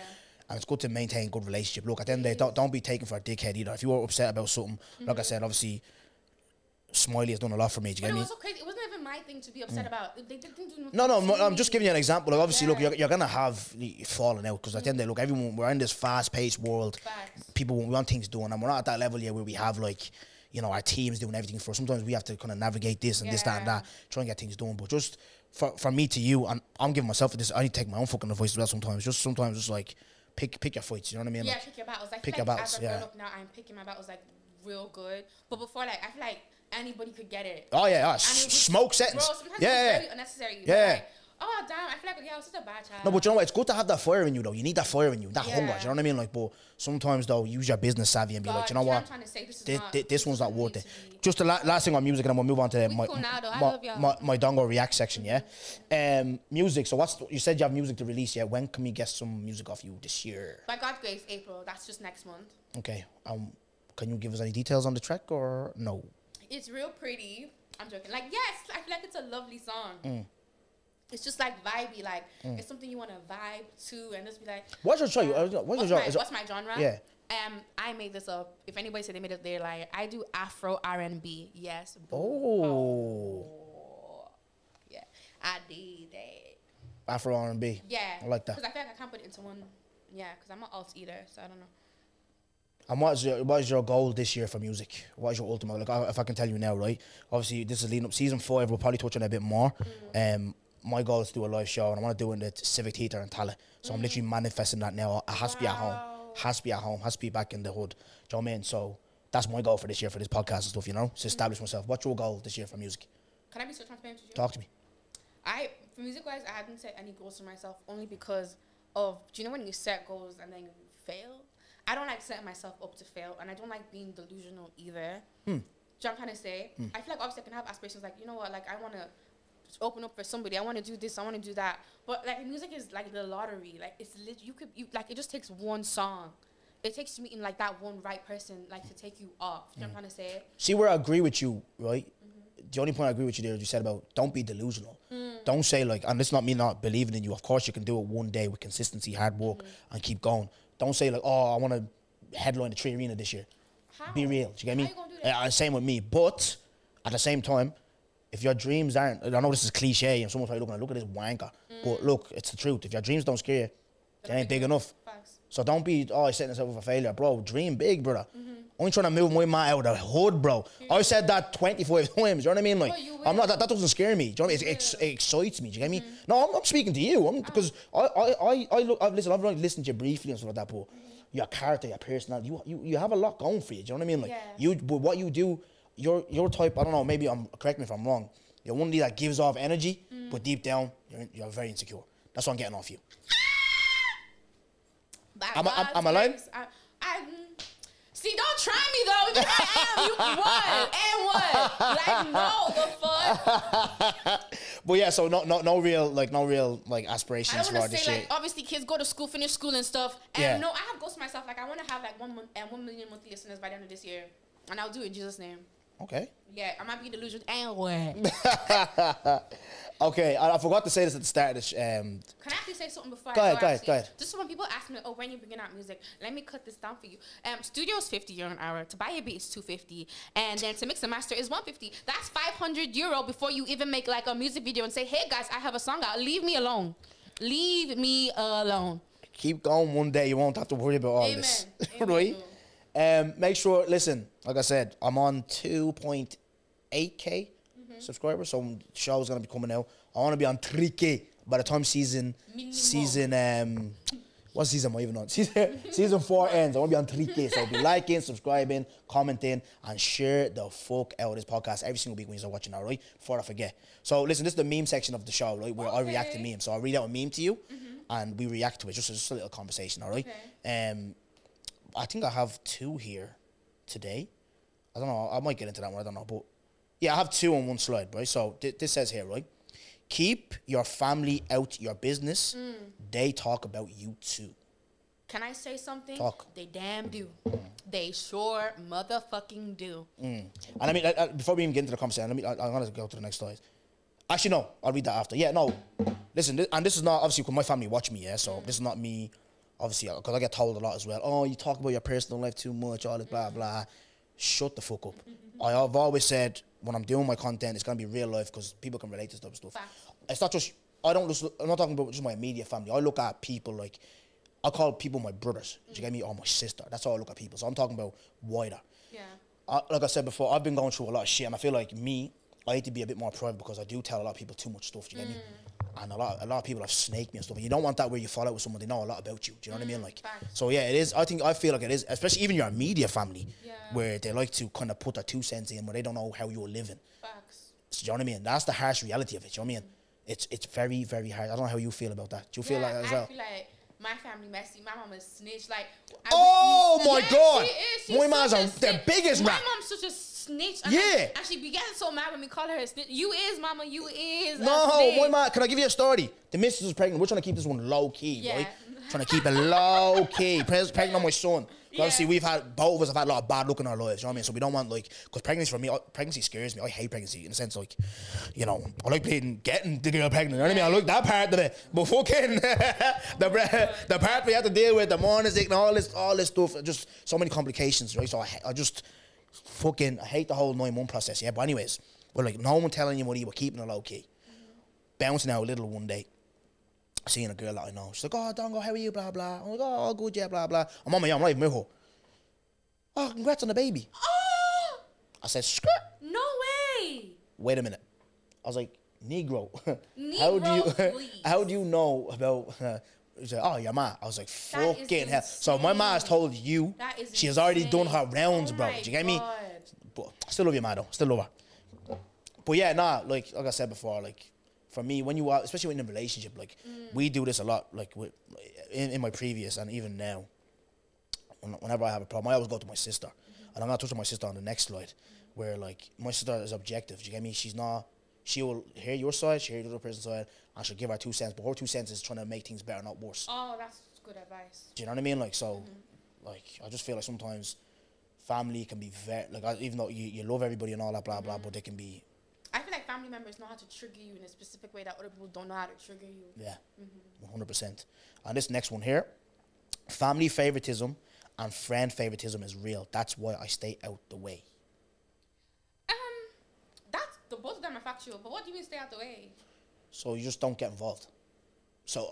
And it's good to maintain good relationship. Look, at the end of the day, don't be taken for a dickhead either. If you were upset about something, like I said, obviously, Smiley has done a lot for me. Do you But get it me? was so crazy. It wasn't even my thing to be upset about. They didn't do nothing. No, to I'm me. just giving you an example. Like, obviously, look, Yeah. you're going to have falling out because at the end of the day, look, everyone, we're in this fast-paced world. Facts. People, we want things done, and we're not at that level yet where we have, like, our teams doing everything for us. Sometimes we have to kind of navigate this and this, that, and Yeah. that, try and get things done. But just from me to you, and I'm giving myself this, I need to take my own fucking advice as well sometimes. Just like, pick your fights, you know what I mean? Yeah, Like, pick your battles. I pick feel your like battles, as I yeah. grown up now, I'm picking my battles like real good. But before, like, I feel like anybody could get it. oh, yeah, And it was- smoke settings. Bro, sometimes Yeah, it's yeah. very unnecessary. Yeah. Like, oh, damn, I feel like, I was such a bad child. No, but you know what? It's good to have that fire in you, though. You need that fire in you, that hunger. Yeah. Do you know what I mean? Like, but sometimes, though, use your business savvy and be like, God, you know you know what? I'm trying to say? This is This, not- this, this one's not doesn't worth need it. to be- Just the last thing on music, and then we'll move on to We cool now, though. I my, love y'all. my Dongo React section, yeah? Music. So you said you have music to release, yeah? When can we get some music off you this year? By God's grace, April. That's just next month. Okay. Can you give us any details on the track or no? It's real pretty. I'm joking. Like, yes, I feel like it's a lovely song. Mm. It's just like vibey. Like, it's something you want to vibe to and just be like. What's your genre? What's genre? what's my genre? Yeah. I made this up. If anybody said they made it, they're like, I do Afro R&B. Yes. Oh. Yeah. I did that. Afro R&B. Yeah. I like that. Because I feel like I can't put it into one. Yeah, because I'm an alt eater, so I don't know. And what is your goal this year for music? What is your ultimate? Like, if I can tell you now, right? Obviously, this is leading up season 5. We'll probably touch on it a bit more. My goal is to do a live show, and I want to do it in the Civic Theatre in Tala. So I'm literally manifesting that now. I has to be at home. Has to be at home. Has to be back in the hood. Do you know what I mean? So that's my goal for this year for this podcast and stuff. To establish myself. What's your goal this year for music? Can I be so transparent with you? Talk to me. For music-wise, I hadn't set any goals for myself only because of, do you know when you set goals and then you fail? I don't like setting myself up to fail, and I don't like being delusional either. Do you know what I'm trying to say? I feel like obviously I can have aspirations like, you know what, like I want to open up for somebody. I want to do this. I want to do that. But like music is like the lottery. Like it's like it just takes one song. It takes meeting like that one right person like to take you off. Do you know what I'm trying to say? See where I agree with you, right? The only point I agree with you there is you said about don't be delusional. Don't say like, and it's not me not believing in you. Of course you can do it one day with consistency, hard work, and keep going. Don't say like, oh, I want to headline the Tree Arena this year. How? Be real. Do you get me? How you gonna do that? Same with me. But at the same time, if your dreams aren't, I know this is cliche and someone's probably look at this wanker. But look, it's the truth. If your dreams don't scare you, they ain't big enough. Facts. So don't be, setting yourself up for failure. Bro, dream big, brother. Only trying to move my man out of the hood, bro. I said that 25 times, you know what I mean? Like, Bro, you I'm not, will. that doesn't scare me. Do you know what I mean? It excites me, do you get me? No, I'm speaking to you. Because I've only listened to you briefly and stuff like that, but your character, your personality, you have a lot going for you, do you know what I mean? Like, Yeah. but what you do, your type, I don't know, maybe correct me if I'm wrong, you're one that gives off energy, but deep down, you're very insecure. That's what I'm getting off you. Am I lying? See, don't try me though. If I am, you what? And what? Like, no, the fuck. But yeah, so no real I aspirations don't for want to this say year. like obviously kids go to school, finish school and stuff. And Yeah. no, I have goals for myself. Like I want to have like 1 million monthly listeners by the end of this year, and I'll do it in Jesus' name. Okay. Yeah, I might be delusional. And what? Okay, I forgot to say this at the start of this. Can I actually say something before Go I ahead, go? go ahead. Just so when people ask me, oh, when you bringing out music, let me cut this down for you. Studio's €50 an hour. To buy a beat is $250, and then to mix and master is €150. That's €500 before you even make like a music video and say, hey guys, I have a song out. Leave me alone. Leave me alone. Keep going. One day you won't have to worry about all Amen. this, Amen. right? Make sure. Listen, like I said, I'm on 2.8k subscribers, so the show's gonna be coming out. I want to be on 3k by the time season. What season am I even on? Season 4 ends. I want to be on 3k. So be liking, subscribing, commenting, and share the fuck out of this podcast every single week when you're watching, all right? Before I forget. So listen, this is the meme section of the show, right? Where I react to memes. So I read out a meme to you, and we react to it. Just a little conversation, all right? Okay. I think I have 2 here today. I don't know. I might get into that one. I don't know. But yeah, I have 2 on one slide, right? So this says here, right? Keep your family out your business. They talk about you too. Can I say something? Talk. They damn do. They sure motherfucking do. And I mean, before we even get into the conversation, I'm gonna go to the next slide. Actually, no, I'll read that after. Yeah, no. Listen, and this is not obviously because my family watch me, yeah. So this is not me, obviously, because I get told a lot as well. Oh, you talk about your personal life too much, all this blah blah. Shut the fuck up. I've always said when I'm doing my content, it's gonna be real life because people can relate to stuff. Facts. It's not just I'm not talking about just my immediate family. I look at people like. I call people my brothers, do you get me, or my sister. That's how I look at people. So I'm talking about wider. Yeah. Like I said before, I've been going through a lot of shit, and I feel like I need to be a bit more private because I do tell a lot of people too much stuff, do you get me? And a lot of people have snaked me and stuff. And you don't want that where you fall out with someone, they know a lot about you, do you know what I mean? Like, Facts. so yeah, it is. I feel like it is, especially even your immediate family, Yeah. where they like to kind of put their 2 cents in, where they don't know how you're living. Facts. So, do you know what I mean? That's the harsh reality of it, do you know what I mean? It's very, very hard. I don't know how you feel about that. Do you feel like that as well? I feel like my family messy. My mom is snitch. Like, Oh my God! She is. My She's mom's such a the snitch. biggest My rat. mom's such a snitch. And Yeah. and she began so mad when we call her a snitch. You is, mama. You is. No, a snitch. my mom. Can I give you a story? The missus was pregnant. We're trying to keep this one low key, Yeah. right? Trying to keep it low key. Pregnant on my son. Yeah. Obviously, both of us have had a lot of bad luck in our lives. You know what I mean? So we don't want because pregnancy for me, pregnancy scares me. I hate pregnancy in the sense like, you know, I like getting the girl pregnant. You know what I mean? I like that part of it. But fucking the part we have to deal with, the morning sick and all this stuff, just so many complications, right? So I just fucking hate the whole 9-month process. Yeah, but anyways, we're like no one telling you what we're keeping it low key. Bouncing out a little one day. Seeing a girl that I know. She's like, oh, Dongo, how are you? Blah, blah. I'm like, oh, all good, yeah, blah, blah. I'm on my own, I'm not even with her. Oh, congrats on the baby. Oh, I said, skirt. no way. Wait a minute. I was like, Negro. Negro, how do you know about, he said, oh, your ma. I was like, That is fucking hell. So my ma has insane. told you That is she has already done her insane. rounds, Oh bro. my Do you get me? God. But I still love your ma, though. Still love her. But yeah, nah, like I said before, like, for me, when you are, especially when in a relationship, like, we do this a lot, like, in my previous and even now, whenever I have a problem, I always go to my sister. And I'm going to touch on my sister on the next slide, where, like, my sister is objective. Do you get me? She will hear your side, she'll hear the other person's side, and she'll give her 2 cents, but her 2 cents is trying to make things better, not worse. Oh, that's good advice. Do you know what I mean? Like, so, like, I just feel like sometimes family can be very, like, even though you love everybody and all that, blah, blah, but they can be, I feel like family members know how to trigger you in a specific way that other people don't know how to trigger you. yeah, 100%. And this next one here, family favoritism and friend favoritism is real. That's why I stay out the way. That's the both of them are factual. But what do you mean stay out the way? So you just don't get involved. So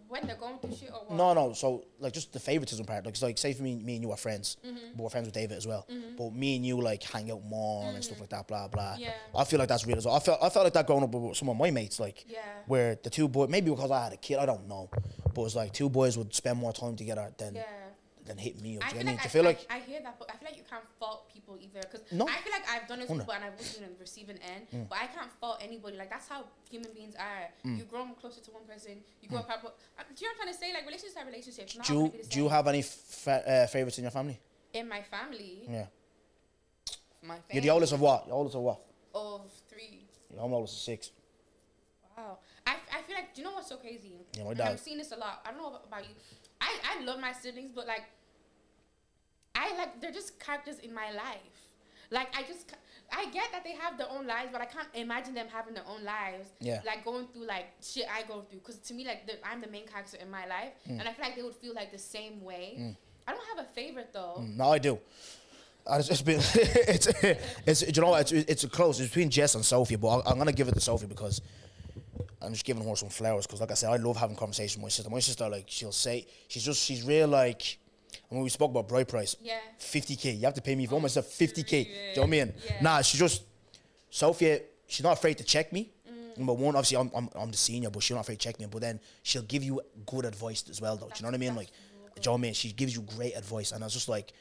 When they're going through shit or what? no. So like just the favoritism part. Like it's like say for me and you are friends, but we're friends with David as well. But me and you like hang out more and stuff like that. Blah blah. Yeah. I feel like that's real as well. I felt like that growing up with some of my mates. Like Yeah. where the two boys, maybe because I had a kid, I don't know, but it's like two boys would spend more time together than hit me up. I Do you feel get me? like I feel like I hear that, but I feel like you can't fault people either. Because No. I feel like I've done this Oh, no. before and I wasn't in the receiving end. But I can't fault anybody. Like, that's how human beings are. You grow closer to one person, you grow apart. But, do you know what I'm trying to say? Like, relationships are relationships. Not all gonna be the do you same. have any favorites in your family? In my family, Yeah. my family. You're the oldest of what? The oldest of what? Of 3. Yeah, I'm the oldest of 6. Wow. I feel like, do you know what's so crazy? Yeah, my And dad. I'm seeing this a lot. I don't know about you. I love my siblings, but like, they're just characters in my life. Like, I get that they have their own lives, but I can't imagine them having their own lives. Yeah. Like, going through, like, shit I go through. Because to me, like, I'm the main character in my life. And I feel like they would feel, like, the same way. I don't have a favorite, though. No, I do. It's been, it's you know it's a close. It's between Jess and Sophie, but I'm gonna give it to Sophie because I'm just giving her some flowers. Because like I said, I love having conversations with my sister. My sister, like, she'll say she's real like. When we spoke about bride price, Yeah. 50K. You have to pay me for myself 50K. Do you know what I mean? Yeah. Nah, Sophia. She's not afraid to check me. Number one, obviously, I'm the senior, but she's not afraid to check me. But then she'll give you good advice as well, though. Do you know what I mean? Like, do you know what I mean? She gives you great advice, and I was just like,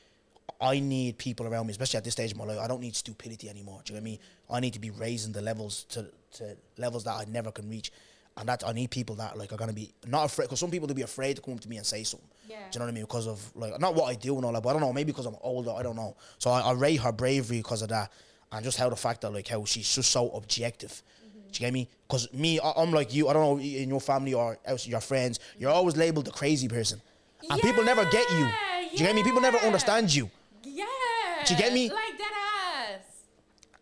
I need people around me, especially at this stage of my life. I don't need stupidity anymore. Do you know what I mean? I need to be raising the levels to levels that I never can reach. And that I need people that like are gonna be not afraid, because some people will be afraid to come up to me and say something. Yeah. Do you know what I mean? Because of like not what I do and all that, but I don't know, maybe because I'm older, I don't know. So I rate her bravery because of that, and just how the fact that like how she's just so objective. Do you get me? Because me, I'm like you. I don't know in your family or else your friends, you're always labeled the crazy person. And people never get you. Do you get me? People never understand you. Yeah. Do you get me? Like that ass.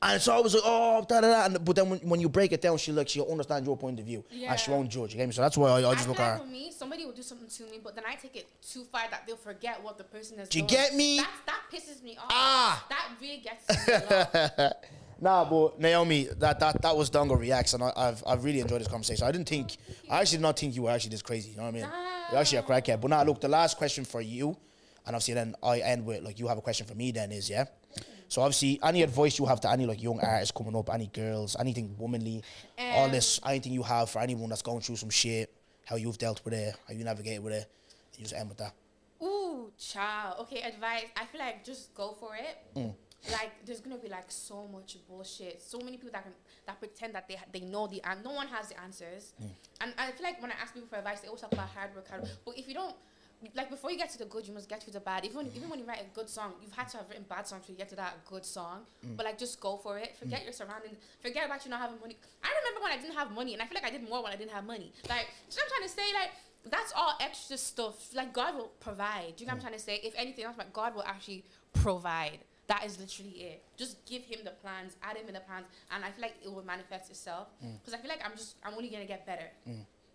And so I was like, oh, da da da. And, but then when you break it down, she'll understand your point of view. Yeah. And she won't judge. You get me? So that's why I just I look feel at like her. for me, somebody will do something to me, but then I take it too far that they'll forget what the person has Do you done. get me? That pisses me off. Ah. That really gets me a lot. Nah, but Naomi, that was Dongo Reacts, and I've really enjoyed this conversation. I actually did not think you were actually this crazy. You know what I mean? You're actually a crackhead. But now, look, the last question for you, and obviously then I end with like you have a question for me. Then is yeah. So obviously, any advice you have to any like young artists coming up, any girls, anything womanly, all this, anything you have for anyone that's going through some shit, how you've dealt with it, how you navigate with it, you just end with that. Ooh, child. Okay, advice. I feel like just go for it. Like, there's gonna be like so much bullshit. So many people that pretend that they know the answer. No one has the answers. And I feel like when I ask people for advice, they always talk about hard work. But if you don't, like, before you get to the good, you must get to the bad. Even when you write a good song, you've had to have written bad songs to get to that good song. But like, just go for it. Forget your surroundings. Forget about you not having money. I remember when I didn't have money, and I feel like I did more when I didn't have money. Like, so I'm trying to say, like, that's all extra stuff. Like, God will provide. Do you know what I'm trying to say? If anything else, like, God will actually provide. That is literally it. Just give him the plans, add him in the plans, and I feel like it will manifest itself. Because I feel like I'm only gonna get better.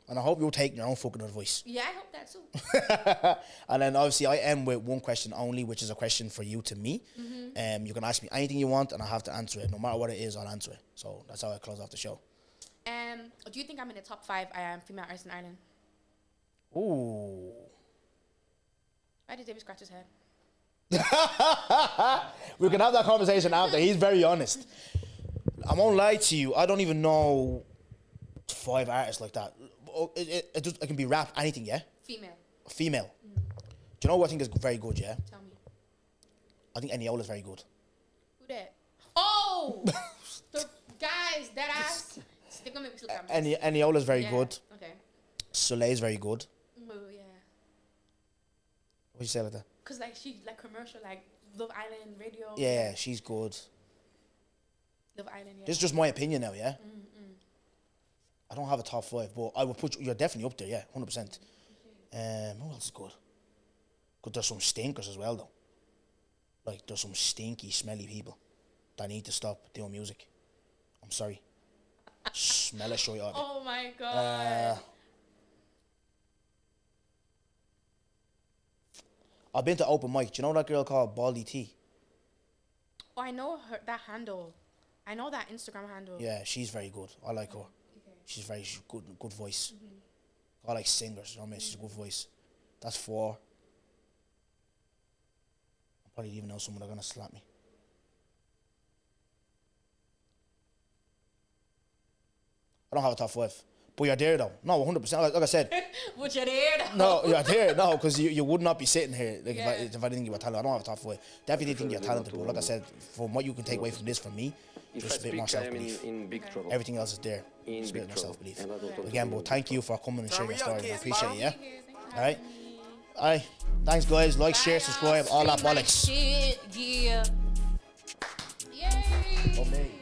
And I hope you'll take your own fucking advice. Yeah, I hope that too. And then obviously I end with one question only, which is a question for you to me. You can ask me anything you want, and I have to answer it. No matter what it is, I'll answer it. So that's how I close off the show. Do you think I'm in the top 5 female artists in Ireland? Ooh. Why did David scratch his head? We can have that conversation after. He's very honest. I won't lie to you. I don't even know 5 artists like that. It can be rap, anything, yeah? Female. Do you know what I think is very good, yeah? Tell me. I think Eniola's very good. Who that? Oh! The guys, that ass. They're gonna make me look at me. Eniola's very good. Okay. Soleil's very good. Oh, yeah. What'd you say like that? Cause like she like commercial like Love Island radio. Yeah, she's good. Love Island, yeah. This is just my opinion now, yeah? I don't have a top 5, but I would put you're definitely up there, yeah, 100%. Who else is good? But there's some stinkers as well, though. Like, there's some stinky, smelly people that need to stop doing music. I'm sorry. Smell it straight off. Oh my god. I've been to open mic. Do you know that girl called Baldy T? Oh, I know her that handle. I know that Instagram handle. Yeah, she's very good. I like her. Okay. She's good voice. I like singers. You know what I mean? She's a good voice. That's 4. I'll probably even know someone that's gonna slap me. I don't have a top 5. But you're there though. No, 100%. Like I said. But you're there though. No, you're there. No, because you would not be sitting here like Yeah. if I didn't give you a talent. I don't have a top 5. Definitely think you're talented, but like I said, from what you can take away from this, from me, If just a bit more I am self-belief. in big trouble. Everything else is there. In Just a big bit more trouble. self-belief. And I don't want to Again, be but in thank big you for coming and sharing your story. I appreciate it, yeah? Thanks for Alright. having me. Alright. Thanks, guys. Like, share, Bye, subscribe, y'all. all that Stream my bollocks. shit, yeah. Yay. Oh, me.